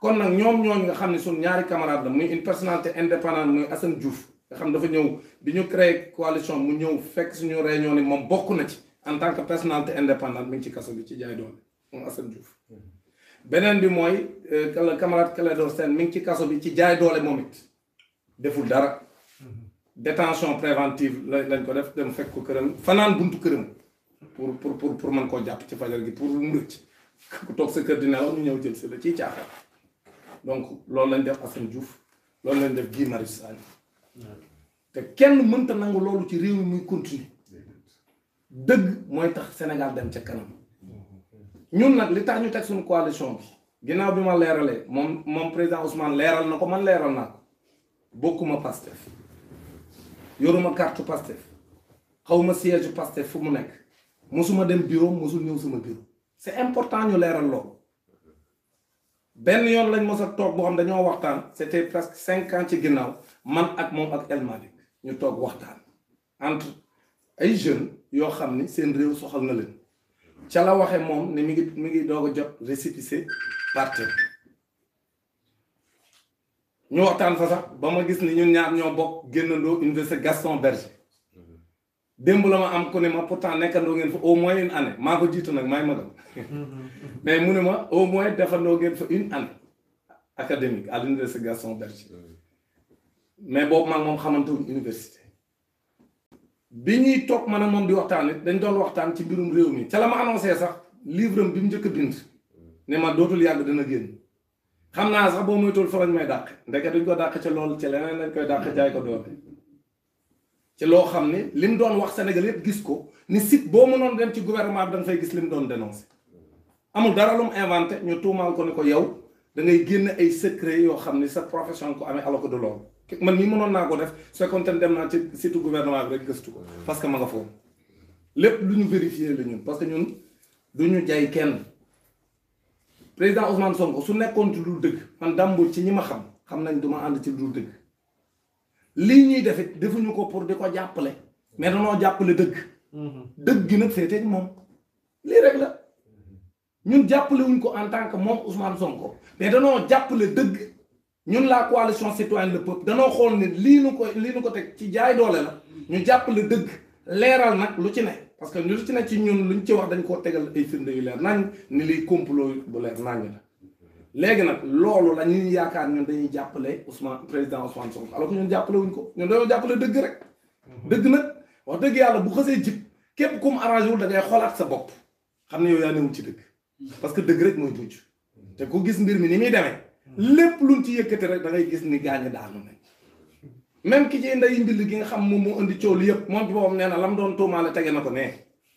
kon nag ñoom ñooñu nga xam ne suñ ñaari camarade la muy une personnalité indépendante muy Assane Diouf nga xam dafa ñëw bi ñu créé coalition mu ñëw fekk suñu réunion ni moom bokk na ci en tant que personnalité indépendante mi ngi ci kaso bi ci jaay doole moom Assane Diouf beneen bi mooy le camarade Clédor Sène mi ngi ci kaso bi ci jaay doole moom it deful dara détention préventive lañ ko def dem fekk ko këram fanaan buntu këram pour mën koo jàpp ci fajar gi pour mu rëcc ku toog sa kër di nelaw ñu ñëw jël si la ciy caaxaan donc loolu lañ def Assane Diouf loolu lañ def Guy Marius Sagna te kenn mënta nangu loolu ci réew mi muy continuer dëgg mooy tax Sénégal dem ca kanam ñun nag li tax ñu teg suñu coalition bi ginnaaw bi ma leeralee moom président Ousmane leeral na ko man leeral naa ko bokkuma Pastef yoruma carte Pastef xawma siège Pastef fu mu nekk mosuma dem bureau mosul ñëw sama bureau c'est important ñu leeral loolu benn yoon lañ mos a toog boo xam dañoo waxtaan c'était presque 5 ans ci ginnaaw man ak moom ak El Malick ñu toog waxtaan entre ay jeunes yoo xam ni seen réew soxal na leen ca la waxe moom ne mi ngi doog a jot récépissé parti ñu waxtaan fa sax ba ma gis ni ñun ñaar ñoo bokk génnandoo université Gaston Berger démb la ma am ku ne ma pourtant nekkandoo ngeen fa au moins une année maa ko jiitu nag maay magam mais mu ne ma au moins defandoo ngeen fa une année académique à l'université Gaston Berger mais boobu maa moom xamantewuñ université bi ñuy toog man ak moom di waxtaan it dañ doon waxtaan ci mbirum réew mi ca la ma annoncé sax livre am bi mu njëkk a bind ne ma dootul yàgg dina génn xam naa sax boo moytuwul fa lañ may dàq ndeke duñ ko dàq ca loolu ci leneen lañ koy dàq jaay ko doole ci loo xam ne li mu doon wax Sénégal yëpp gis ko ni site boo mënoon dem ci gouvernement bi da nga fay gis li mu doon dénoncé amul dara lu mu inventé ñu tuumaal ko ni ko yow da ngay génn ay secret yoo xam ni sa profession ko amee alors que de loolu man mii mënoon naa ko def su fekkoon dem naa ci surtout gouvernement bi rek gëstu ko parce que ma nga foofu lépp lu ñu vérifier la ñun parce que ñun du ñu jaay kenn président Ousmane Sonko su nekkoon ci lu dëgg man dàmbul ci ñi ma xam nañ du ma ànd ci lu dëgg lii ñuy def it defuñu ko pour di ko jàppale mais danoo jàppale dëgg dëgg gi nag féeteeg moom lii rek la ñun jàppale wuñ ko en tant que moom Ousmane Sonko mais danoo jàppale dëgg ñun la coalition citoyenne le peuple danoo xool ne lii nu ko teg ci jaay doole la ñu jàppale dëgg leeral nag lu ci ne parce que lu ci ne ci ñun luñ ci wax dañ koo tegal ay firnde yu leer nañ ni liy complot bu leer nañ la léegi nag loolu la ñuy yaakaar ñun dañuy jàppale président Ousmane Sonko alors que ñun jàppale wuñ ko ñun dañoo jàppale dëgg rek dëgg nag wax dëgg yàlla bu xësee jib képp ku mu arrangé wul da ngay xoolaat sa bopp xam ne yow yaa newul ci dëgg parce que dëgg rek mooy mujj te ku gis mbir mi ni muy demee lépp luñ ci yëkkati rek da ngay gis ni gaañu daanu nañ même ki ci nday mbill gi nga xam moom moo indi coow li yëpp moom ci boppam nee na lam doon tuumaale tege na ko nee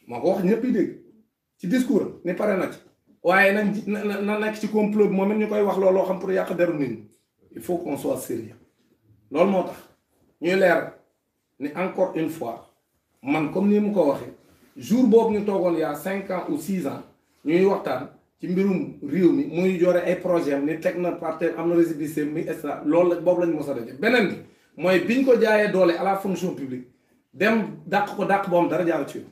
moo ko wax ñëpp yi dégg ci discours am ni pare na ci waaye na nekk ci complot bi moom it ñu koy wax looloo xam pour yàq deru nit ñi il faut qu'on soit sérieux loolu moo tax ñuy leer ni encore une fois man comme ni mu ko waxee jour boobu ñu toogoon il y a 5 ans ou 6 ans ñuy waxtaan ci mbirum réew mi muy jore ay projet am ni teg na partenaire am na récépissé muy extra loolu la boobu lañ mos a daje beneen bi mooy biñ ko jaayee doole à la fonction publique dem dàq ko dàq boom dara jaaru ci yoon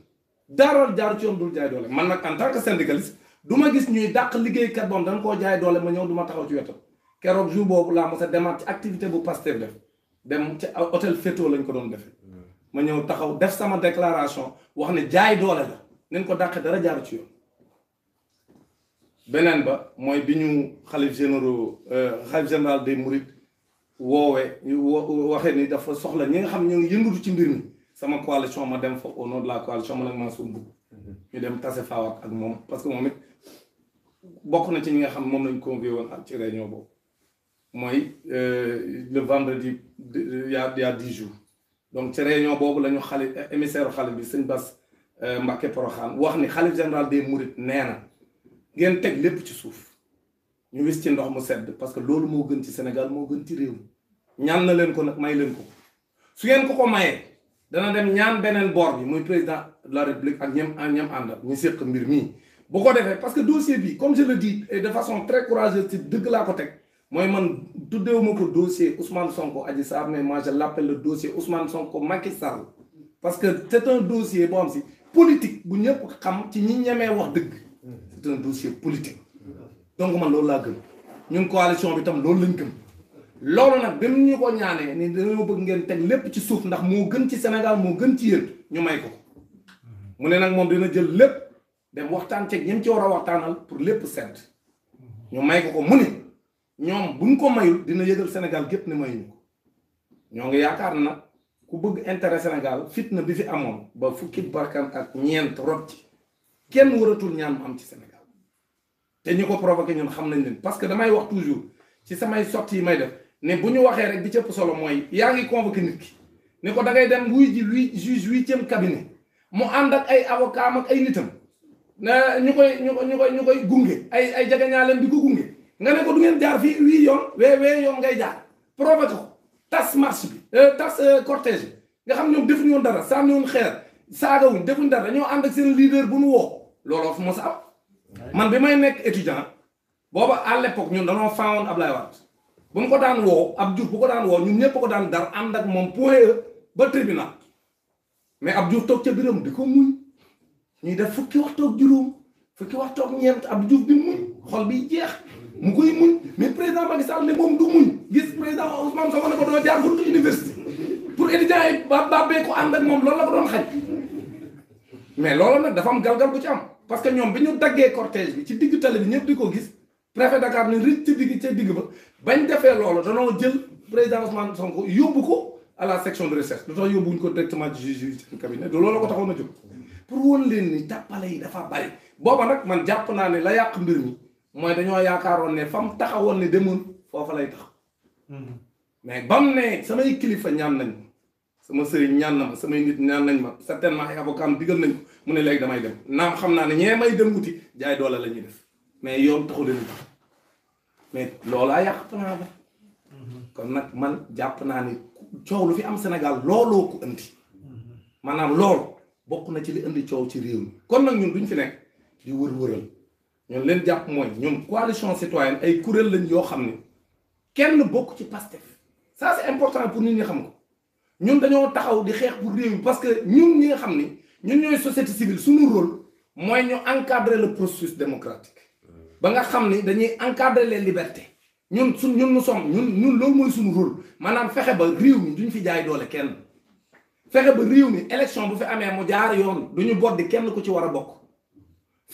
dara jaaru ci yoon dul jaay doole man nag en tant que syndicaliste du ma gis ñuy dàq liggéeykat boom dañ koo jaay doole ma ñëw du ma taxaw ci wetam keroog jour boobu laa mos a demaat ci activité bu Pastef def dem ci hôtel Feto lañ ko doon defee ma ñëw taxaw def sama déclaration wax ne jaay doole la nañ ko dàq dara jaaru ci yoon beneen ba mooy bi ñu xalif général des Mourides woowee waxee ni dafa soxla ñi nga xam ñoo ngi yëngatu ci mbir mi sama coalition ma dem fa au nom de la coalition man ak Mansour Mboup ñu dem tase faawaat ak moom parce que moom it bokk na ci ñi nga xam moom lañ convié woon ak ci réunion boobu mooy le vendredi il y a 10 jours donc ci réunion boobu la ñu émissaire xalif bi sëñ Bass Mbacké Porokhane wax ni xalif général des Mourides nee na ngeen teg lépp ci suuf ñu wis ci ndox mu sedd parce que loolu moo gën ci Sénégal moo gën ci réew mi ñaan na leen ko nag may leen ko su ngeen ko mayee dana dem ñaan beneen boor bi muy président de la République ak ñam àndal ñu séq mbir mii bu ko defee parce que dossier bi comme je le dis et de façon très courageuse ci dëgg laa ko teg mooy man tuddewuma ko dossier Ousmane Sonko Adji Sarr mais moi je l'appelle le dossier Ousmane Sonko Macky Sall parce que c'est un dossier boo xam si politique bu ñëpp xam ci ñi ñemee wax dëgg c'est un dossier politique donc man loolu laa gëm ñun coalition bi tam loolu lañ gëm loolu nag bi ñu ko ñaanee ni dañoo bëgg ngeen teg lépp ci suuf ndax moo gën ci Sénégal moo gën ci yéen ñu may ko mu ne nag moom dina jël lépp dem waxtaan ceeg ñi ci war a waxtaanal pour lépp sedd ñu may ko mu ne ñoom buñ ko mayul dina yëgal Sénégal gépp ne mayuñu ko ñoo ngi yaakaar na nag ku bëgg intérêt Sénégal fitna bi fi amoon ba fukki barkan ak ñeent rot ci kenn waratul ñaan mu am ci Sénégal te ñu ko provoqué ñun xam nañ leen parce que damay wax toujours ci samay sorties yi may def ne bu ñu waxee rek bi cëpp solo mooy yaa ngi convoqué nit ki ne ko da ngay dem wuy ji juge 8e cabinet mu ànd ak ay avocat ak ay nitam ñu koy gunge ay jagañaaleem di ko gunge nga ne ko du ngeen jaar fii wii yoon wee yoon ngay jaar provoqué ko tas marche bi tas cortège nga xam ñoom defuñu woon dara sànniwuñ xeer saagawuñ defuñ dara dañoo ànd ak seen leader bu nu woo looloo fu mos a am man bi may nekk étudiant booba à l'époque ñun dañoo faawoon Ablaye Wade bu ñu ko daan woo ab Diouf bu ko daan woo ñun ñëpp ko daan dar ànd ak moom point E ba tribunal mais ab Diouf toog ca biram di ko muñ ñuy def fukki waxtu ak juróom fukki waxtu ak ñeent ab Diouf di muñ xol bi jeex mu koy muñ mais président Macky Sall ne moom du muñ gis président Ousmane Sonko ne ko doo jaar buntu université pour étudiants yi bee ko ànd ak moom loolu la ko doon xaj mais loolu nag dafa am galgal bu ci am parce que ñoom bi ñu daggee cortège bi ci digg tali bi ñëpp di ko gis préfet Dakar ne rëcc ca digg ba bañ defee loolu danoo jël président Ousmane Sonko yóbbu ko à la section de recherche lu tax yóbbuwuñ ko directement ci juge ci cabinet de loolu la ko taxoon a jóg pour woon leen ni tàppale yi dafa bari booba nag man jàpp naa ne la yàq mbir mi mooy dañoo yaakaaroon ne fam taxawoon ne demoon foofa lay tax mais bam ne samay kilifa ñaan nañ sama sëriñ ñaan na ma samay nit ñaan nañ ma certainement ay avocat am digal nañ ko mu ne léegi damay dem naam xam naa ne ñee may dem wuti jaay doole la ñuy def mais yoon taxu leen tax mais loolaa yàq plan ba kon nag man jàpp naa ni coow lu fi am Sénégal looloo ko indi maanaam loolu bokk na ci li indi coow ci réew mi kon nag ñun duñ fi nekk di wër-wëral ñun leen jàpp mooy ñun coalition citoyenne ay kuréel lañ yoo xam ne kenn bokk ci Pastef ça c'est important pour nit ñi xam ko ñun dañoo taxaw di xeex pour réew mi parce que ñun ñi nga xam ni ñun ñooy société civile suñu rôle mooy ñu encadrer le processus démocratique ba nga xam ni dañuy encadrer les libertés ñun loolu mooy suñu rôle maanaam fexe ba réew mi duñ fi jaay doole kenn fexe ba réew mi élection bu fi amee mu jaar yoon duñu boddi kenn ku ci war a bokk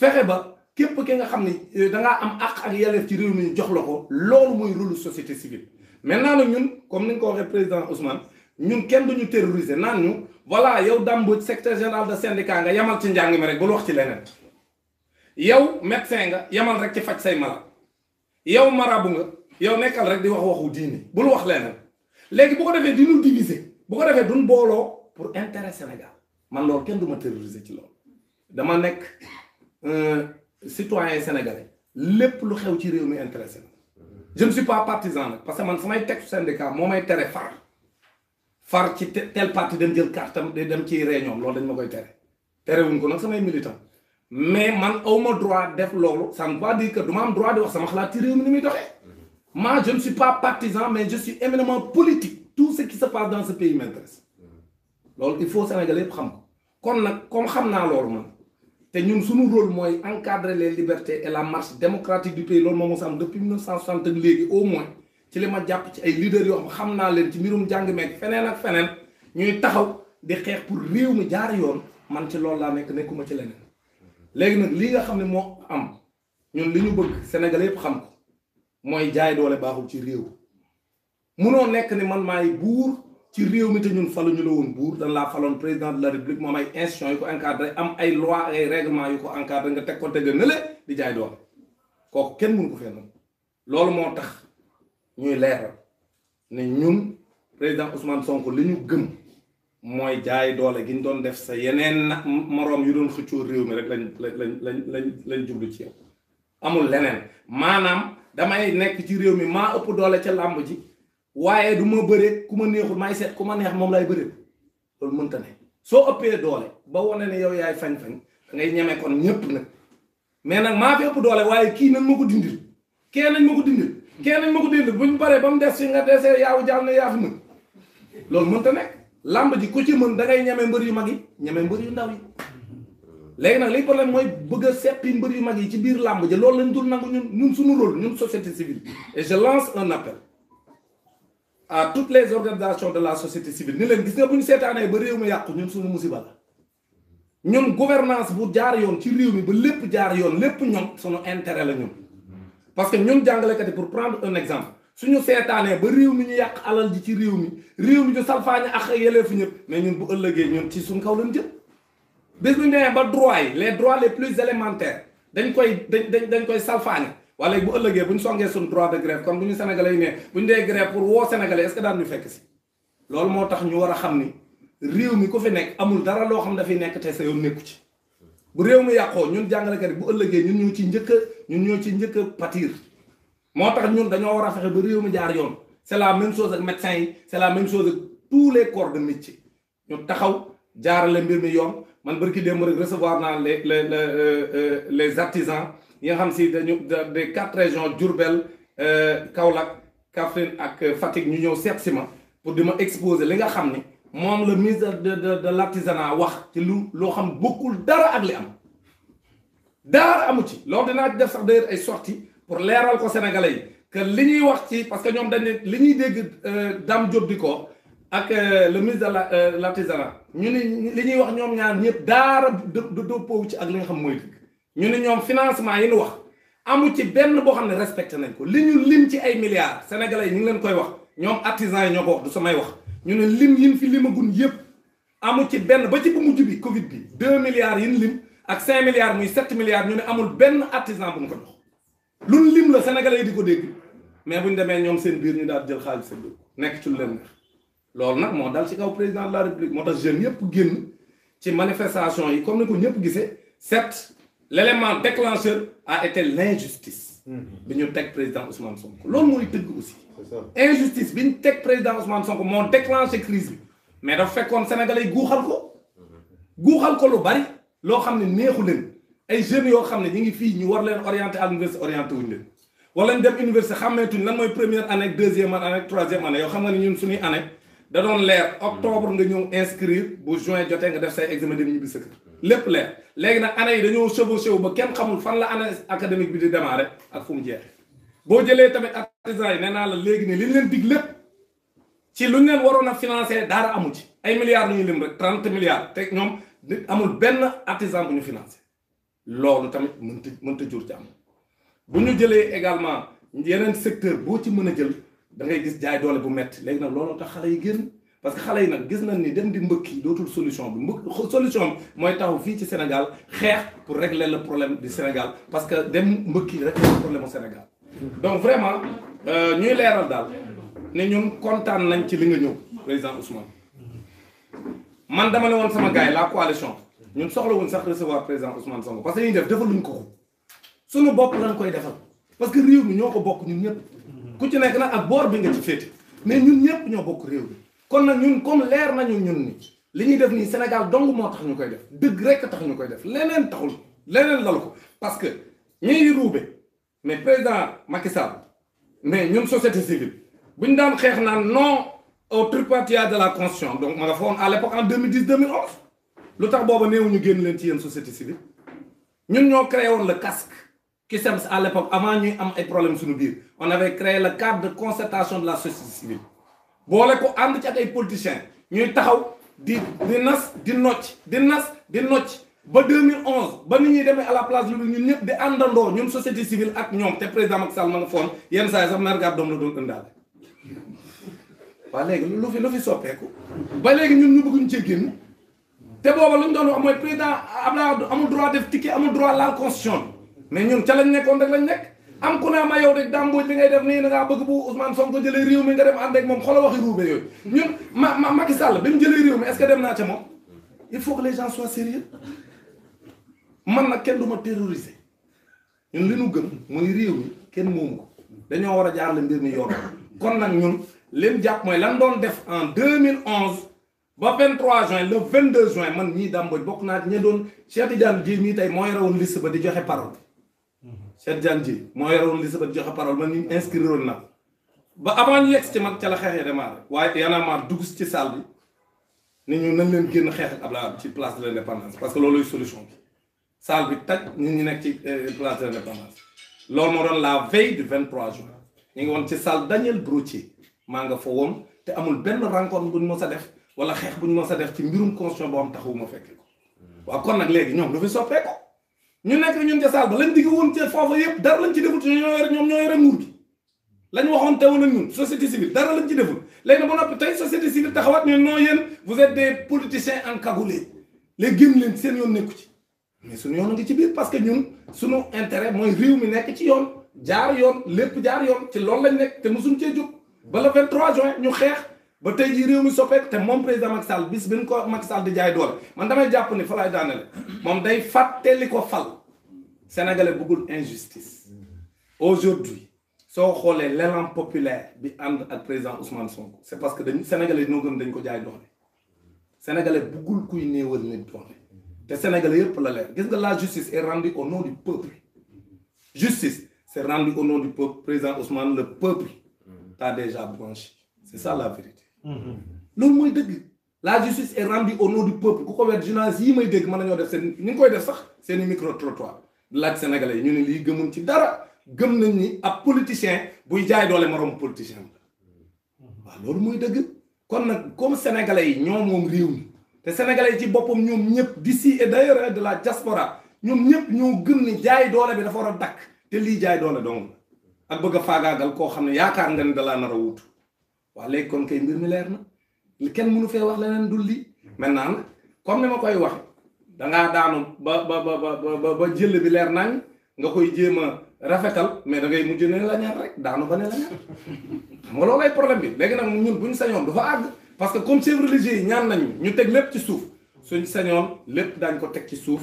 fexe ba képp ki nga xam ni dangaa am àq ak yelleef ci réew mi ñu jox la ko loolu mooy rôle société civile maintenant nag ñun comme ni nga ko waxee président Ousmane ñun kenn duñu terroriser naan ñu voilà yow Dame Mbodj secrétaire général de syndicat nga yamal ci njàng mi rek bul wax ci leneen yow médecin nga yamal rek ci faj say malade yow marabu nga yow nekkal rek di wax waxu diine bul wax leneen léegi bu ko defee di ñu diviser bu ko defee duñ booloo pour intérêt Sénégal man loolu kenn du ma terroriser ci loolu dama nekk citoyen sénégalais lépp lu xew ci réew mi intéressé na je ne suis pas partisan nag parce que man samay texte syndicat moo may tere far ci tel parti dem jël cartam dem ci réunion loolu dañ ma koy tere wuñ ko nag samay militant mais man awma droit def loolu ça ne veut pas dire que du ma am droit di wax sama xalaat ci réew mi ni muy doxee moi je ne suis pas partisan mais je suis éminemment politique tout ce qui se passe dans ce pays m'intéresse loolu il faut Sénégalais yëpp xam ko kon nag comme xam naa loolu man te ñun suñu rôle mooy encadrer les libertés et la marche démocratique du pays loolu moom moo am depuis 1960 ak léegi au moins ci li ma jàpp ci ay leaders yoo xam naa leen ci mbirum jàng meeg feneen ak feneen ñuy taxaw di xeex pour réew mi jaar yoon man ci loolu laa nekk nekkuma ci leneen léegi nag li nga xam ne moo am ñun li ñu bëgg Sénégalais yëpp xam ko mooy jaay doole baaxul ci réew munoo nekk ni man maay buur ci réew mi te ñun faluñu la woon buur dañ laa faloon président de la république moom ay institutions yu ko encadré am ay loi ay règlement yu ko encadré nga teg ko tëgg nële di jaay doole kooku kenn mënu ko fee noonu loolu moo tax ñuy leeral ne ñun président Ousmane Sonko li ñu gëm mooy jaay doole gi ñu doon def sa yeneen moroom yu doon xëccoo réew mi rek lañ jublu ci yow amul leneen maanaam damay nekk ci réew mi maa ëpp doole ca làmb ji waaye du ma bëree ku ma neexul maay seet ku ma neex moom lay bëree loolu mënta ne soo ëppee doole ba wane ne yow yaay fañ-fañ da ngay ñeme kon ñëpp nag mais nag maa fi ëpp doole waaye kii nañ ma ko dindil kee nañ ma ko dindil buñ paree ba mu des fi nga desee yaawu jàll ne yaa fi mën loolu mënta nekk làmb ji ku ci mën da ngay ñeme mbër yu mag yi ñeme mbër yu ndaw yi léegi nag li problème mooy bëgg a seppi mbër yu mag yi ci biir làmb ji loolu lañ dul nangu ñun suñu rôle ñun société civile et je lance un appel à toutes les organisations de la société civile ni leen gis nga bu ñu seetaanee ba réew mi yàqu ñun suñu musiba la ñun gouvernance bu jaar yoon ci réew mi ba lépp jaar yoon lépp ñoom suñu intérêt la ñun parce que ñun jàngalekat yi pour prendre un exemple suñu seetaanee ba réew mi ñu yàq alal ji ci réew mi ñu salfaañe ak yelleefu ñëpp mais ñun bu ëllëgee ñun ci suñ kaw lañ jëm bés bu ñu demee ba droit yi les droits les plus élémentaires dañ koy salfaañe wala bu ëllëgee bu ñu songee suñu droit de grève kon bu ñu sénégalais yi ne bu ñu dee grève pour woo sénégalais est-ce que daan ñu fekk si loolu moo tax ñu war a xam ni réew mi ku fi nekk amul dara loo xam dafay nekk te sa yoon nekku ci bu réew mi yàqoo ñun jàngalekat yi bu ëllëgee ñun ñoo ci njëkk a pâtir moo tax ñun dañoo war a fexe ba réew mi jaar yoon c'est la même chose ak médecins yi c'est la même chose ak tous les corps de métier ñu taxaw jaarale mbir mi yoon man barki démb rek recevoir naa les artisans yi nga xam si dañu des 4 régions Diourbel Kaolack Kaffrine ak Fatick ñu ñëw seet si ma pour di ma exposer li nga xam ni moom le ministre de l'artisanat wax ci loo xam bokkul dara ak li am dara amu ci loolu dinaa def sax d'ailleurs ay sorties pour leeral ko sénégalais yi que li ñuy wax ci parce que ñoom dañ ne li ñuy dégg Dame Diop di ko ak le ministre de l'artisanat ñu ni li ñuy wax ñoom ñaar ñëpp dara dëppoo ci ak li nga xam mooy dëgg ñu ne ñoom financement yi ñu wax amu ci benn boo xam ne respecté nañ ko li ñu lim ci ay milliards sénégalais yi ñu ngi leen koy wax ñoom artisans yi ñoo ko wax du samay wax ñu ne lim yin fi limagun yëpp amu ci benn ba ci bu mujj bi Covid bi 2 milliards yin lim ak 5 milliards muy 7 milliards ñu ne amul benn artisan bu ñu ko jox luñ lim la sénégalais yi di ko dégg mais bu ñu demee ñoom seen biir ñu daal jël xaalis seen biir nekk ci lu leen neex loolu nag moo dal ci kaw président de la république moo tax jeunes yëpp génn ci manifestation yi comme ni ko ñëpp gisee certes l'élément déclencheur a été l'injustice bi ñu teg président Ousmane Sonko loolu mooy dëgg aussi. injustice bi ñu teg président Ousmane Sonko moo déclenché crise bi mais dafa fekkoon sénégalais yi guuxal ko lu bari loo xam ne neexu leen ay jeunes yoo xam ne ñu ngi fii ñu war leen orienté à l'université orienté wuñu leen wala ñu dem université xàmmeetuñ lan mooy première année deuxième année troisième année yoo xam nga ne ñun suñuy année da doon leer octobre nga ñëw inscrire bu juin jotee nga def say examen dem ñibbi sa kër lépp leer léegi nag année yi dañoo chevauché wu ba kenn xamul fan la année académique bi di démarrer ak fu mu jeexee boo jëlee tamit artisans yi nee naa la léegi ne li ñu leen dig lépp ci lu ñu leen waroon a financer dara amu ci ay milliards lu ñu lim rek 30 milliards te ñoom amul benn artisan bu ñu financé loolu tamit mënta jur ci am bu ñu jëlee également yeneen secteur boo ci mën a jël da ngay gis jaay doole bu metti léegi nag loolu tax xale yi génn parce que xale yi nag gis nañ ni dem di mbëkki dootul solution bi solution bi mooy taxaw fii ci Sénégal xeex pour régler le problème du Sénégal parce que dem mbëkki régler le problème au Sénégal donc vraiment ñuy leeral daal ne ñun kontaan nañ ci li nga ñëw président Ousmane man dama ne woon sama gars yi la coalition ñun soxla wuñ sax recevoir président Ousmane Sonko parce que ñuy def defaluñ ko suñu bopp lañ koy defal parce que réew mi ñoo ko bokk ñun ñëpp ku ci nekk nag ak boor bi nga ci féete mais ñun ñëpp ñoo bokk réew mi kon nag ñun comme leer nañu ñun ni li ñuy def nii Sénégal dong moo tax ñu koy def dëgg rekk tax ñu koy def leneen taxul leneen lal ko parce que ñuy ruube mais président Macky Sall mais ñun société civile bu ñu daan xeex naan non au tripatouillage de la constitution donc ma nga fa woon à l'époque en 2010 2011 lu tax booba néew ñu génn leen ci yéen société civile ñun ñoo créé woon le casque CUSEMS à l'époque avant ñuy am ay problèmes suñu biir on avait créé le cadre de concertation de la société civile boole ko ànd ci ak ay politiciens ñuy taxaw di nas di nocc ba 2011 ba ni ñuy demee à la place lu ñun ñëpp di àndandoo ñun société civile ak ñoom te président Macky Sall ma nga foon yenn saa yi sax mer gàddoom la doon ëndaale waaw léegi lu fi soppeeku ba léegi ñun ñu bëgguñ cee génn te booba lu ñu doon wax mooy président Abdoulaye amul droit def ticket amul droit laal constitution mais ñun ca lañ nekkoon rek lañ nekk am ku ne ma yow rek dàmbooj li ngay def nii da ngaa bëgg bu Ousmane Sonko jëlee réew mi nga dem ànd ak moom xoolal waxi ruube yooyu ñun Macky Sall bi mu jëlee réew mi est-ce que dem naa ca moom il faut que les gens soient sérieux man nag kenn du ma terroriser ñun li ñu gëm muy réew mi kenn moomu ko dañoo war a jaarale mbir mi yoon kon nag ñun leen jàpp mooy lan doon def en 2011 ba 23 juin le 22 juin man ñii dàmbooj bokk naa ñe doon Cheikh Tidiane Dièye mii tey moo yore woon liste ba di joxe parole Cheikh Tidiane Dièye moo yore woon liste ba di joxe parole man ñu inscrire woon na ba avant ñu yegg ci man ca la xeexee démarré waaye Y'en a marre dugg ci salle bi ni ñu nañ leen génn xeex ak Abdoulaye ci place de l'indépendance parce que looluy solution bi salle bi taj ñun ñu nekk ci place de l'indépendance loolu moo doon la veille du 23 juin ñu ngi woon ci salle Daniel Brottier maa nga fa woon te amul benn rencontre buñ mos a def wala xeex buñ mos a def ci mbirum constitution boo xam taxawu ma fekkee ko waaw kon nag léegi ñoom lu fi soppee ko ñu nekk ñun ca salle ba lañ digg woon ca foofu yëpp dara lañ ci deful te ñoom ñoo yore nguur gi lañ waxoon te woon ak ñun société civile dara lañ ci deful léegi nag ba noppi tey société civile taxawaat ñun non yéen vous êtes des politiciens encagoulés léegi génn leen seen yoon nekku ci mais suñu yoon ngi ci biir parce que ñun suñu intérêt mooy réew mi nekk ci yoon jaar yoon lépp jaar yoon ci loolu lañ nekk te mosuñ cee jóg ba le 23 juin ñu xeex ba tey jii réew mi soppeeku te moom président Macky Sall bis bi ñu ko Macky Sall di jaay doole man damay jàpp ni fa laay daanele moom day fàttali ko fal sénégalais bëggul injustice aujourd'hui soo xoolee l'élan populaire bi ànd ak président Ousmane Sonko c'est parce que dañu sénégalais ñoo gëm dañ ko jaay doole sénégalais bëggul kuy néewal nit doole te sénégalais yëpp la leer gis nga la justice est rendue au nom du peuple justice c'est rendu au nom du peuple président Ousmane le peuple t'a déjà blanchi c'est ça la vérité loolu mooy dëgg la justice est rendue au nom du peuple ku ko wet journaliste yi may dégg mën nañoo def seen ñu ngi koy def sax seeni micro trottoir laaj sénégalais yi ñu ne lii gëmuñ ci dara gëm nañ ni ab politicien buy jaay doole moroom politicien la waaw loolu mooy dëgg kon nag comme sénégalais yi ñoom moom réew mi te sénégalais yi ci boppam ñoom ñëpp d'ici et d'ailleurs de la diaspora ñoom ñëpp ñoo gëm ni jaay doole bi dafa war a dakk te lii jaay doole dong ak bëgg a faagaagal koo xam ne yaakaar nga ni dalaa nar a wuutu waaw léegi kon kay mbir mi leer na kenn mënu fee wax leneen dul lii maintenant nag comme ni ma koy wax dangaa daanu ba jël bi leer nañ nga koy jéem a rafetal mais da ngay mujj ne la ñaar rek daanu ba ne la ñaar xam nga loolay problème bi léegi nag ñun buñ sañoon du fa àgg parce que comme chefs religieux yi ñaan nañu ñu teg lépp ci suuf suñ sañoon lépp daañ ko teg ci suuf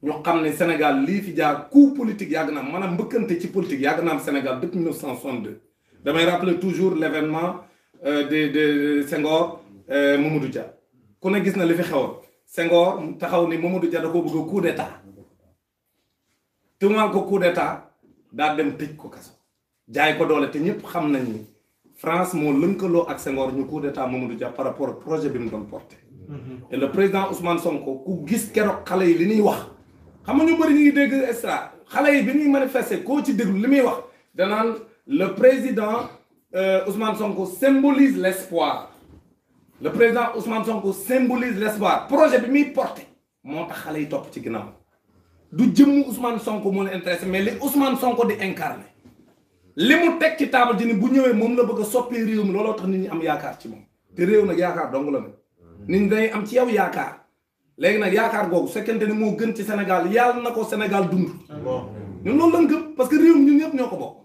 ñu xam ne Sénégal lii fi jaar coup politique yàgg na am maanaam mbëkkante ci politique yàgg na am Sénégal depuis 1962 damay rappeler toujours l'événement de Senghor Mamadou Dia ku ne gis na li fi xewoon Senghor taxaw ni Mamadou Dia da ko bëgg a coup d'état tuumaal ko coup d'état daa dem tëj ko kaso jaay ko doole te ñëpp xam nañ ni France moo lënkaloo ak Senghor ñu coup d'état Mamadou Dia par rapport ak projet bi mu doon porté et le président Ousmane Sonko ku gis keroog xale yi li ñuy wax xam nga ñu bëri ñu ngi dégg extra xale yi bi ñuy manifester koo ci déglu li muy wax danaan le président Ousmane Sonko symbolise l'espoir le président Ousmane Sonko symbolise l'espoir projet bi muy porté moo tax xale yi topp ci ginnaaw du jëmmu Ousmane Sonko moo leen intéressé mais li Ousmane Sonko di incarné li mu teg ci table ji ni bu ñëwee moom la bëgg a soppi réew mi looloo tax nit ñi am yaakaar ci moom te réew nag yaakaar dong la nag nit ñi dañuy am ci yow yaakaar léegi nag yaakaar googu fekkente ni moo gën ci Sénégal yàlla na ko Sénégal dund ñun loolu lañ gëm parce que réew mi ñun ñëpp ñoo ko bokk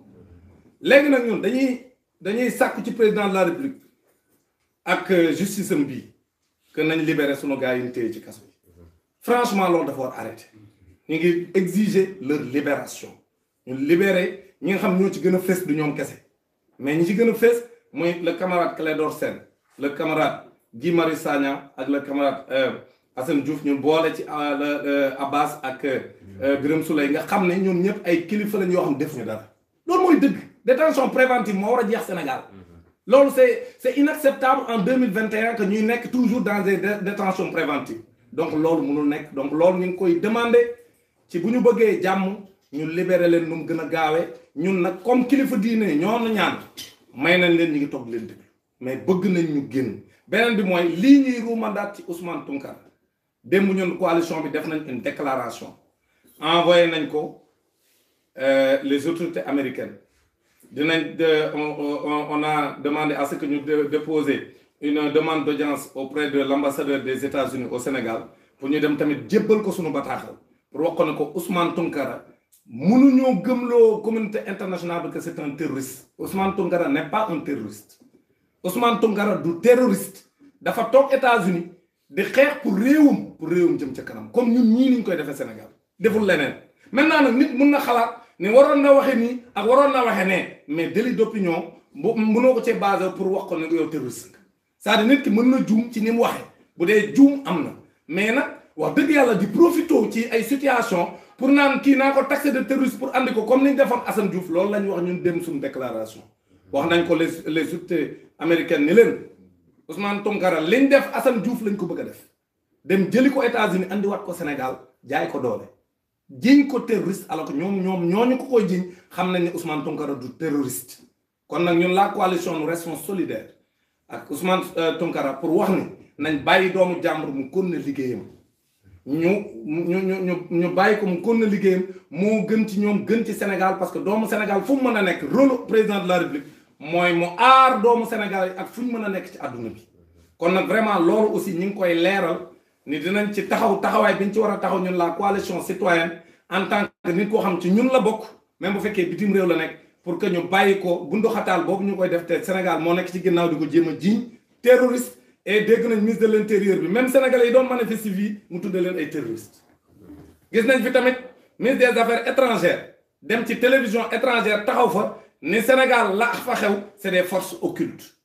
léegi nag ñun dañuy sàkku ci président de la République ak justice am bii que nañ libéré sunu gars yi ñu téye ci kaso bi franchement loolu dafa war arrêté ñu ngi exiger leur libération ñu libéré ñi nga xam ñoo ci gën a fës du ñoom kese mais ñi ci gën a fës mooy le camarade Clédor Sène le camarade Guy Marius Sagna ak le camarade Assane Diouf ñu boole ci Abbas ak Birame Souleye nga xam ne ñoom ñëpp ay kilifa lañ yoo xam defuñu dara loolu mooy dëgg détention préventive moo war a jeex Sénégal loolu c'est inacceptable en 2021 que ñuy nekk toujours dans des détentions préventives donc loolu mënul nekk donc loolu ñu ngi koy demander ci bu ñu bëggee jàmm ñu libéré leen nu mu gën a gaawee ñun nag comme kilifa diine ñoo na ñaan may nañ leen ñu ngi toog leen déglu mais bëgg nañ ñu génn beneen bi mooy lii ñuy ruumandaat ci Ousmane Tounkara démb ñun coalition bi def nañ une déclaration envoyé nañ ko les autorités américaines dinañ on a demandé à ce que ñu déposer une demande d'audience auprès de l'ambassadeur des États-Unis au Sénégal pour ñu dem tamit jébbal ko suñu bataaxal pour wax ko ne ko Ousmane Tounkara mënuñoo gëmloo communauté internationale que c'est un terroriste Ousmane Tounkara n'est pas un terroriste Ousmane Tounkara du terroriste dafa toog États-Unis di xeex pour réewum jëm ca kanam comme ñun ñii niñ koy defee Sénégal deful leneen maintenant nag nit mun na xalaat ni waroon na waxe nii ak waroon na waxe nee mais délit d'opinion mënoo ko cee basé pour wax ko ne yow terroriste c'est-à-dire nit ki mën na juum ci ni mu waxee bu dee juum am na mais nag wax dëgg yàlla di profito ci ay situation pour naan kii naa ko taxé de terroriste pour andi ko comme ni ñu defoon Assane Diouf loolu la ñu wax ñun dem suñu déclaration wax nañ ko les autorités américaines ni leen Ousmane Tounkara liñ def Assane Diouf lañ ko bëgg a def dem jëli ko États-Unis andiwaat ko Sénégal jaay ko doole jiñ ko terroriste alors que ñooñu ko koy jiñ xam nañ ne Ousmane Tounkara du terroriste kon nag ñun la coalition nous restons solidaires ak Ousmane Tounkara pour wax ni nañ bàyyi doomu jàmbur mu kon na liggéeyam ñu bàyyi ko mu kon na liggéeyam moo gën ci ñoom gën ci Sénégal parce que doomu Sénégal fu mu mën a nekk rôle président de la République mooy mu aar doomu Sénégal yi ak fu ñu mën a nekk ci àdduna bi kon nag vraiment loolu aussi ñu ngi koy leeral ni dinañ ci taxawaay bi ñu ci war a taxaw ñun la coalition citoyenne en tant que nit koo xam ci ñun la bokk même bu fekkee bitim réew la nekk pour que ñu bàyyi ko bundu xataal boobu ñu koy def te Sénégal moo nekk ci ginnaaw di ko jéem a jiiñ terroriste et dégg nañ ministre de l'intérieur bi même sénégalais yi doon manifester fii mu tudde leen ay terroristes gis nañ fi tamit ministre des affaires étrangères dem ci télévision étrangère taxaw fa ni Sénégal la fa xew c'est des forces occultes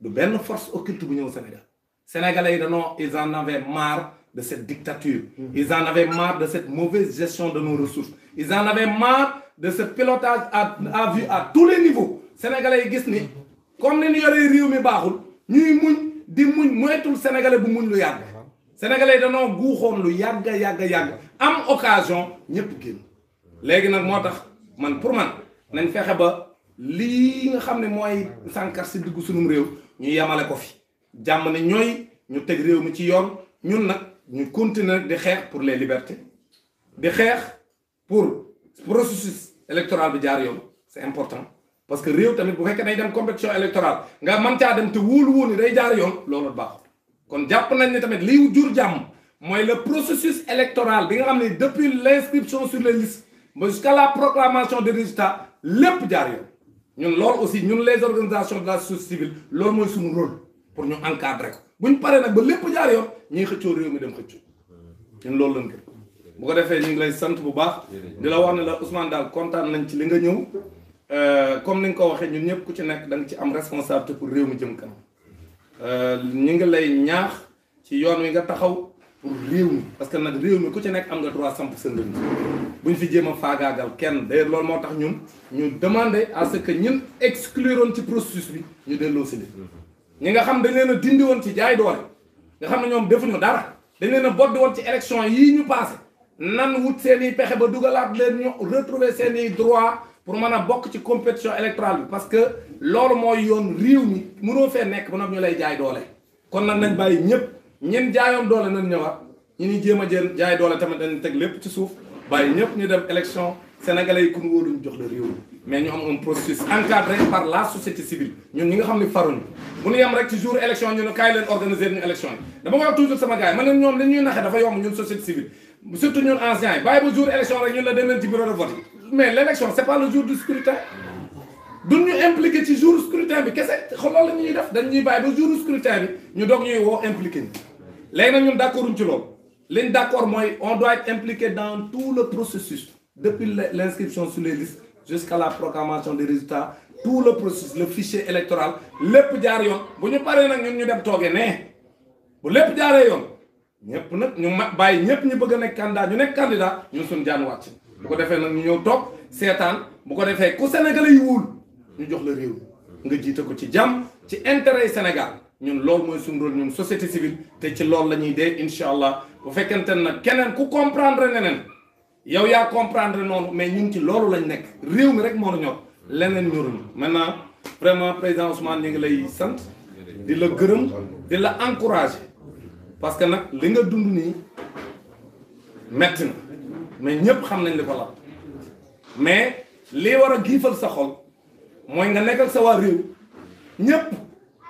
du benn force occulte bu ñëw Sénégal sénégalais yi danoo ils en avaient marre de cette dictature ils en avaient marre de cette mauvaise gestion de nos ressources ils en avaient marre de ce pilotage à vue à tous les niveaux sénégalais yi gis ni comme ni ñu yoree réew mi baaxul ñuy muñ di muñ moytul sénégalais bu muñ lu yàgg sénégalais yi danoo guuxoon lu yàgg am occasion ñëpp génn léegi nag moo tax pour man nañ fexe ba lii nga xam ne mooy sànkar si dugg sunum réew ñu yemale ko fi jàmm ne ñooy ñu teg réew mi ci yoon ñun nag ñu continuer di xeex pour les libertés di xeex pour processus électoral bi jaar yoon c'est important parce que réew tamit bu fekkee day dem compétition électorale nga mën caa dem te wóolu ni day jaar yoon loolu baaxul kon jàpp nañ ne tamit liy jur jàmm mooy le processus électoral bi nga xam ne depuis l'inscription sur les listes jusqu'à la proclamation des résultats lépp jaar yoon ñun loolu aussi ñun les organisations de la société civile loolu mooy suñu rôle pour ñu encadrer ko bu ñu paree nag ba lépp jaar yoon ñuy xëccoo réew mi dem xëccoo ñun loolu lañ gën bu ko defee ñu ngi lay sant bu baax di la wax ne la Ousmane daal kontaan nañ ci li nga ñëw comme ni nga ko waxee ñun ñëpp ku ci nekk da nga ci am responsabilité pour réew mi jëm kanam ñu ngi lay ñaax ci yoon wi nga taxaw pour réew mi parce que nag réew mi ku ci nekk am nga droit samp sa ndënd bu ñu fi jéem a faagaagal kenn d'ailleurs loolu moo tax ñun ñu demander à ce que ñun excluroon ci processus bi ñu delloo si leen ñi nga xam dañ leen a dindi woon ci jaay doole nga xam ne ñoom defuñu dara dañ leen a boddi woon ci élection yii ñu passé nan wut seen i pexe ba dugalaat leen ñu retrouver seen i droit pour mën a bokk ci compétition électorale bi parce que loolu mooy yoon réew mi mënoo fee nekk ba nag ñu lay jaay doole kon nag nañ bàyyi ñëpp ñen jaayoon doole nañ ñëwaat ñu ni jéem a jël jaay doole tamit dañ teg lépp ci suuf bàyyi ñëpp ñu dem élection sénégalais yi ku ñu wóoluñ jox la réew mi mais ñu am un processus encadré par la société civile ñun ñi nga xam ne faruñu bu ñu yem rek ci jour élection ñu ne kaay leen organiser ñu élection yi dama koy wax toujours sama gars yi ma ne ñoom li ñuy naxee dafa yomb ñun société civile surtout ñun anciens yi bàyyi ba jour élection rek ñun la dem leen ci bureau de vote mais l' élection c' est pas le jour du scrutin duñ ñu impliqué ci jour scrutin bi kese xool loolu la ñuy def dañ ñuy bàyyi ba jour scrutin bi ñu doog ñuy woo impliqué ni léegi nag ñun d' accord uñ ci loolu liñ d' accord mooy on doit être impliqué dans tout le processus depuis l' inscription sur les listes jusqu'à la proclamation des résultats tout le processus le fichier électoral lépp jaar yoon bu ñu paree nag ñun ñu dem toogee nee bu lépp jaaree yoon ñëpp nag ñu bàyyi ñëpp ñu bëgg a nekk candidat ñu nekk candidat ñun suñu jaan wàcc bu ko defee nag ñu ñëw toog seetaan bu ko defee ku Sénégalais yi wóol ñu jox la réew nga jiite ko ci jàmm ci intérêt yi Sénégal ñun loolu mooy suñu rôle ñun société civile te ci loolu la ñuy dee incha allah bu fekkente nag keneen ku comprendre neneen yow yaa comprendre noonu mais ñun ci loolu lañ nekk réew mi rek moo ñor leneen ñoruñu maintenant vraiment président Ousmane ñu ngi lay sant di la gërëm di la encourager parce que nag li nga dund nii metti na mais ñëpp xam nañ li ko la mais li war a giifal sa xol mooy nga nekkal sa waa réew ñëpp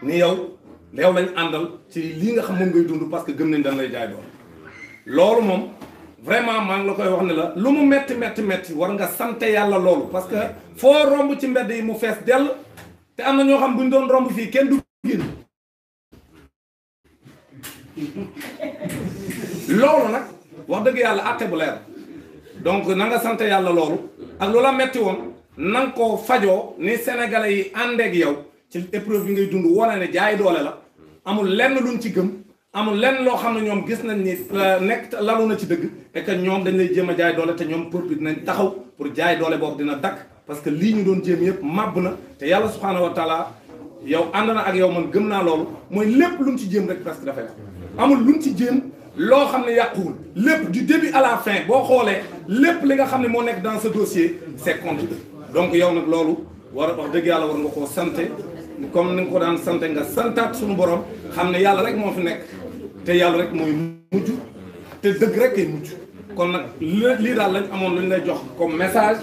ni yow lañ àndal ci lii nga xam moom ngay dund parce que gëm nañ dañ lay jaay doon loolu moom vraiment maa ngi la koy wax ne la lu mu metti metti war nga sant yàlla loolu parce que foo romb ci mbedd yi mu fees dell te am na ñoo xam bu ñu doon romb fii kenn du génn loolu nag wax dëgg yàlla àtte bu leer donc na nga sant yàlla loolu ak lu la metti woon na nga ko fajoo ni sénégalais yi àndeeg yow ci épreuve yi ngay dund wane ne jaay doole la amul lenn luñ ci gëm amul lenn loo xam ne ñoom gis nañ ni nekk lalu na ci dëgg et que ñoom dañ lay jéem a jaay doole te ñoom peuple dinañ taxaw pour jaay doole boobu dina dakk parce que lii ñu doon jéem yëpp màbb na te yàlla subhanahu wa taala yow ànd na ak yow man gëm naa loolu mooy lépp lu mu ci jéem rek presque dafay amul lu mu ci jéem loo xam ne yàquwul lépp du début à la fin boo xoolee lépp li nga xam ne moo nekk dans ce dossier c'est contre donc yow nag loolu war wax dëgg yàlla war nga koo sante comme ni nga ko daan sante nga santaat suñu borom xam ne yàlla rek moo fi nekk te yàlla rek mooy mujj te dëgg rek kay mujj kon nag lii daal lañ amoon lañ lay jox comme message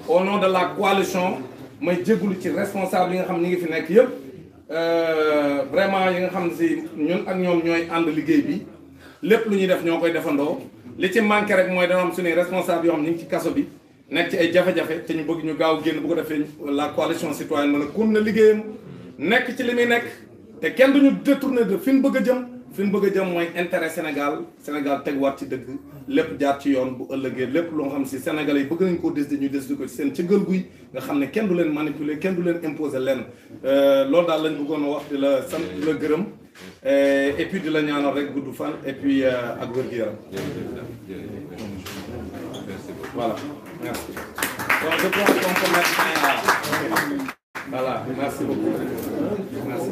au nom de la coalition may jégalu ci responsable yi nga xam ñi ngi fi nekk yëpp vraiment yi nga xam ne si ñun ak ñoom ñooy ànd liggéey bi lépp lu ñuy def ñoo koy defandoo li ci manqué rek mooy dana am suñuy responsable yoo xam ñu ngi ci kaso bi nekk ci ay jafe-jafe te ñu bëgg ñu gaaw génn bu ko defee la coalition citoyenne mën a continuer liggéeyam nekk ci li muy nekk te kenn duñu détourner de fi ñu bëgg a jëm fi ñu bëgg a jëm mooy intérêt Sénégal teguwaat ci dëgg lépp jaar ci yoon bu ëllëgee lépp loo xam si Sénégalais yi bëgg nañ koo décider ñu décider ko ci seen cëggal guy nga xam ne kenn du leen manipuler kenn du leen imposer lenn loolu daal lañ bëggoon a wax di la sant di la gërëm et puis di la ñaanal rek gudd fan et puis ak wér-gu-yaram voilà merci donc je pense qu'on peut mettre fin à voilà merci beaucoup merci.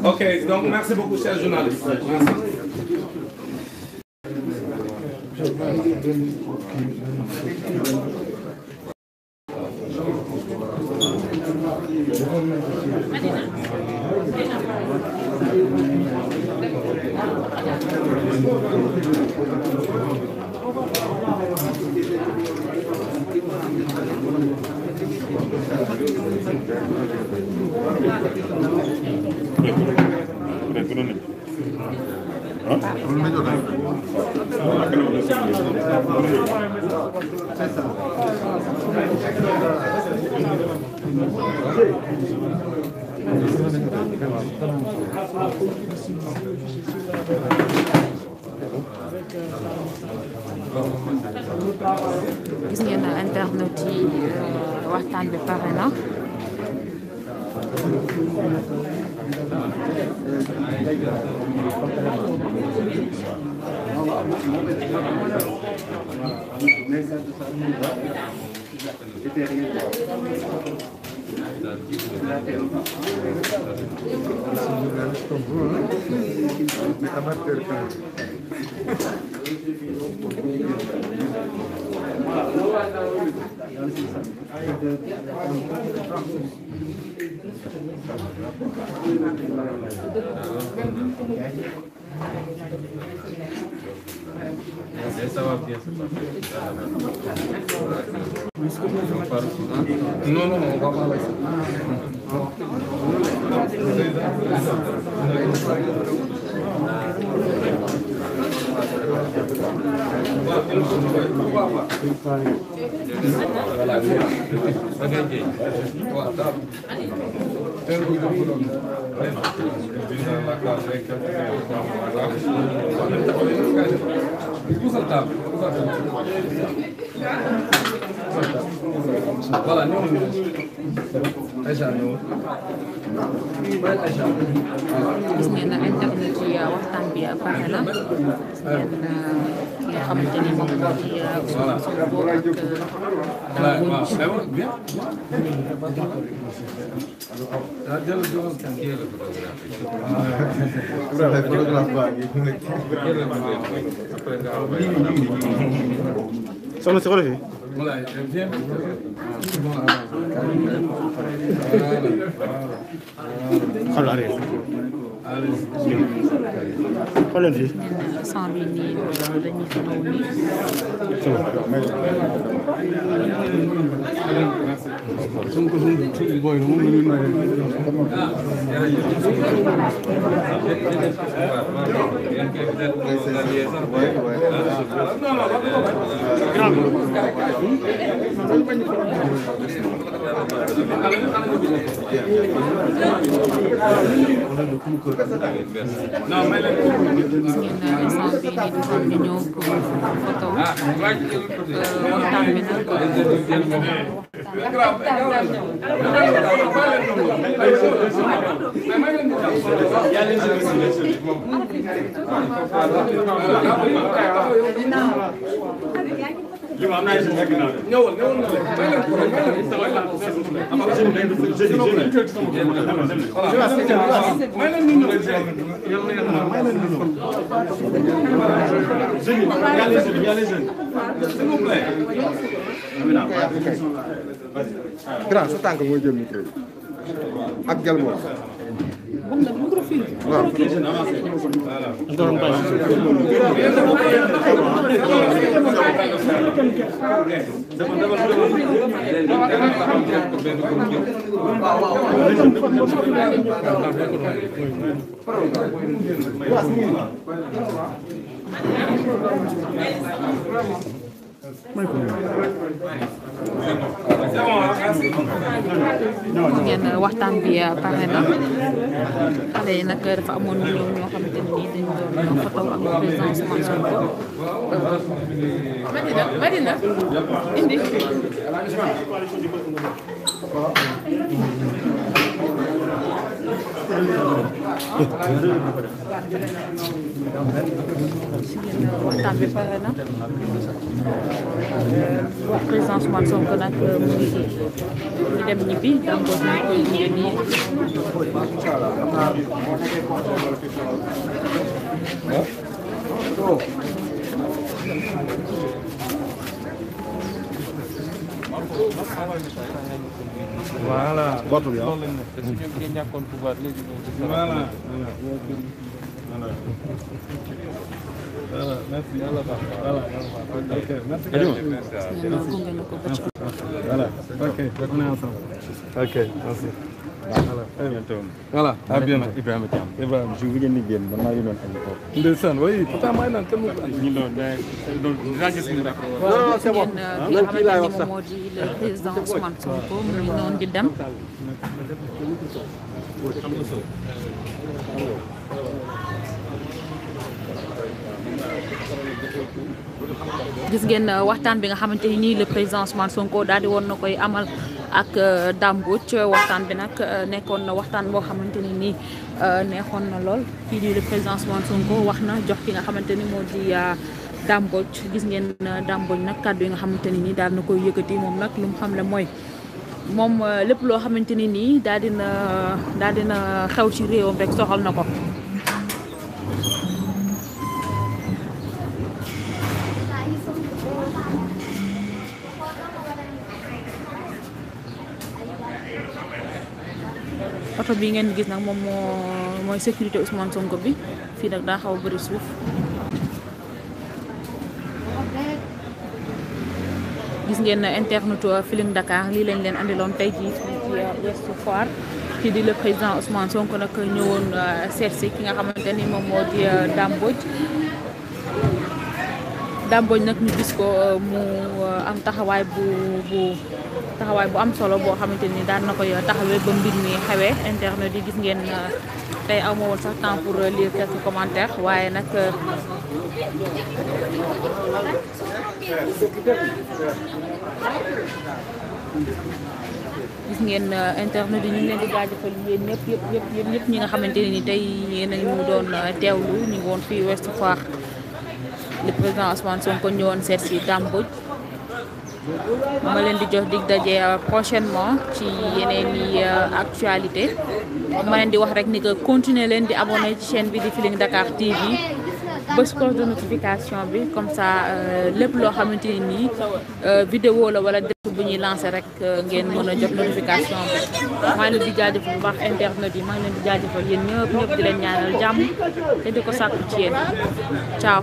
Ok, donc merci beaucoup chers journalistes. Merci. gis ngeen internet yi waxtaan bi pare na. Ça va bien, Non, non, on va pas laisser. Voilà, nous, gis ngeen internet yi waxtaan bi pare na gis ngeen ki nga xamante ni moom moo di Ousmane Sonko soxna si xoolal fii. xool arrière. xool leen fii. instant bi nii dañuy taxaw nii. non, mais gis ngeen instant bi nii dafa am di ñëw pour photo waxtaan bi nag grand sa tànk mooy jël micro bi ak gel moom. waaw. ngeen waxtaan bi pare na xale yi nag dafa amoon ñu ñëw ñoo xamante ne nii dañu doon photo ak président Ousmane Sonko. Madina indi. waxtaan bi pare na président Ousmane Sonko nag mu ngi dem ñibbi donc ñu koy gunge nii. voilà. Botu bi voilà. Voilà, merci. Voilà, ok, merci. Voilà, ok, on est ensemble. Ok, merci. Voilà, à bientôt. Ibrahima Thiam. Ibrahima, jour bi ngeen di génn man maa ngi doon andi foofu. ndeysaan, oui, pourtant maa ngi naan kenn mu ñu doon mais dinaa gis ni rek. non c'est bon. man kii laay wax sax moo di le président Ousmane Sonko mu ngi noonu di dem. gis ngeen waxtaan bi nga xamante ni nii le président Ousmane Sonko daal di woon na koy amal ak Dame Mbodj waxtaan bi nag nekkoon na waxtaan boo xamante ni nii neexoon na lool kii di le président Ousmane Sonko wax na jox ki nga xamante ni moo di Dame Mbodj gis ngeen Dame Mbodj nag kàddu yi nga xamante ni nii daal na koy yëkkati moom nag lu mu xam le mooy moom lépp loo xamante ni nii daal dina xew ci réewam rek soxal na ko. oto bi ngeen gis nag moom mooy sécurité Ousmane Sonko bi fii nag daa xaw a bëri suuf gis ngeen internetu Feeling Dakar lii lañ leen andiloon tey jii ci Ouest Foire kii di le président Ousmane Sonko nag ñëwoon seet si ki nga xamante ni moom moo di Dame Mbodj nag ñu gis ko mu am taxawaay bu am solo boo xamante ni daan na koy taxawee ba mbir mi xewee internet yi gis ngeen tey aw ma woon sax temps pour lire quelques commentaires waaye nag gis ngeen internet yi ñu ngi leen di jaajëfal yéen ñëpp ñi nga xamante ne ni tey yéen a ñu doon teewlu ñu ngi woon fii Ouest Foire le président Ousmane Sonko ñëwoon seet si Dame Mbodj ma leen di jox dig daje prochainement ci yeneen i actualité ma leen di wax rek ni que continuer leen di abonné ci chaîne bi di Feeling Dakar TV bës cloche de notification bi comme ça lépp loo xamante ni nii vidéo la wala direct bu ñuy lancé rek ngeen mën a jot notification bi maa ngi leen di jaajëfal bu baax internet yi maa ngi leen di jaajëfal yéen ñëpp di leen ñaanal jàmm te di ko sàkku ci yéen ciao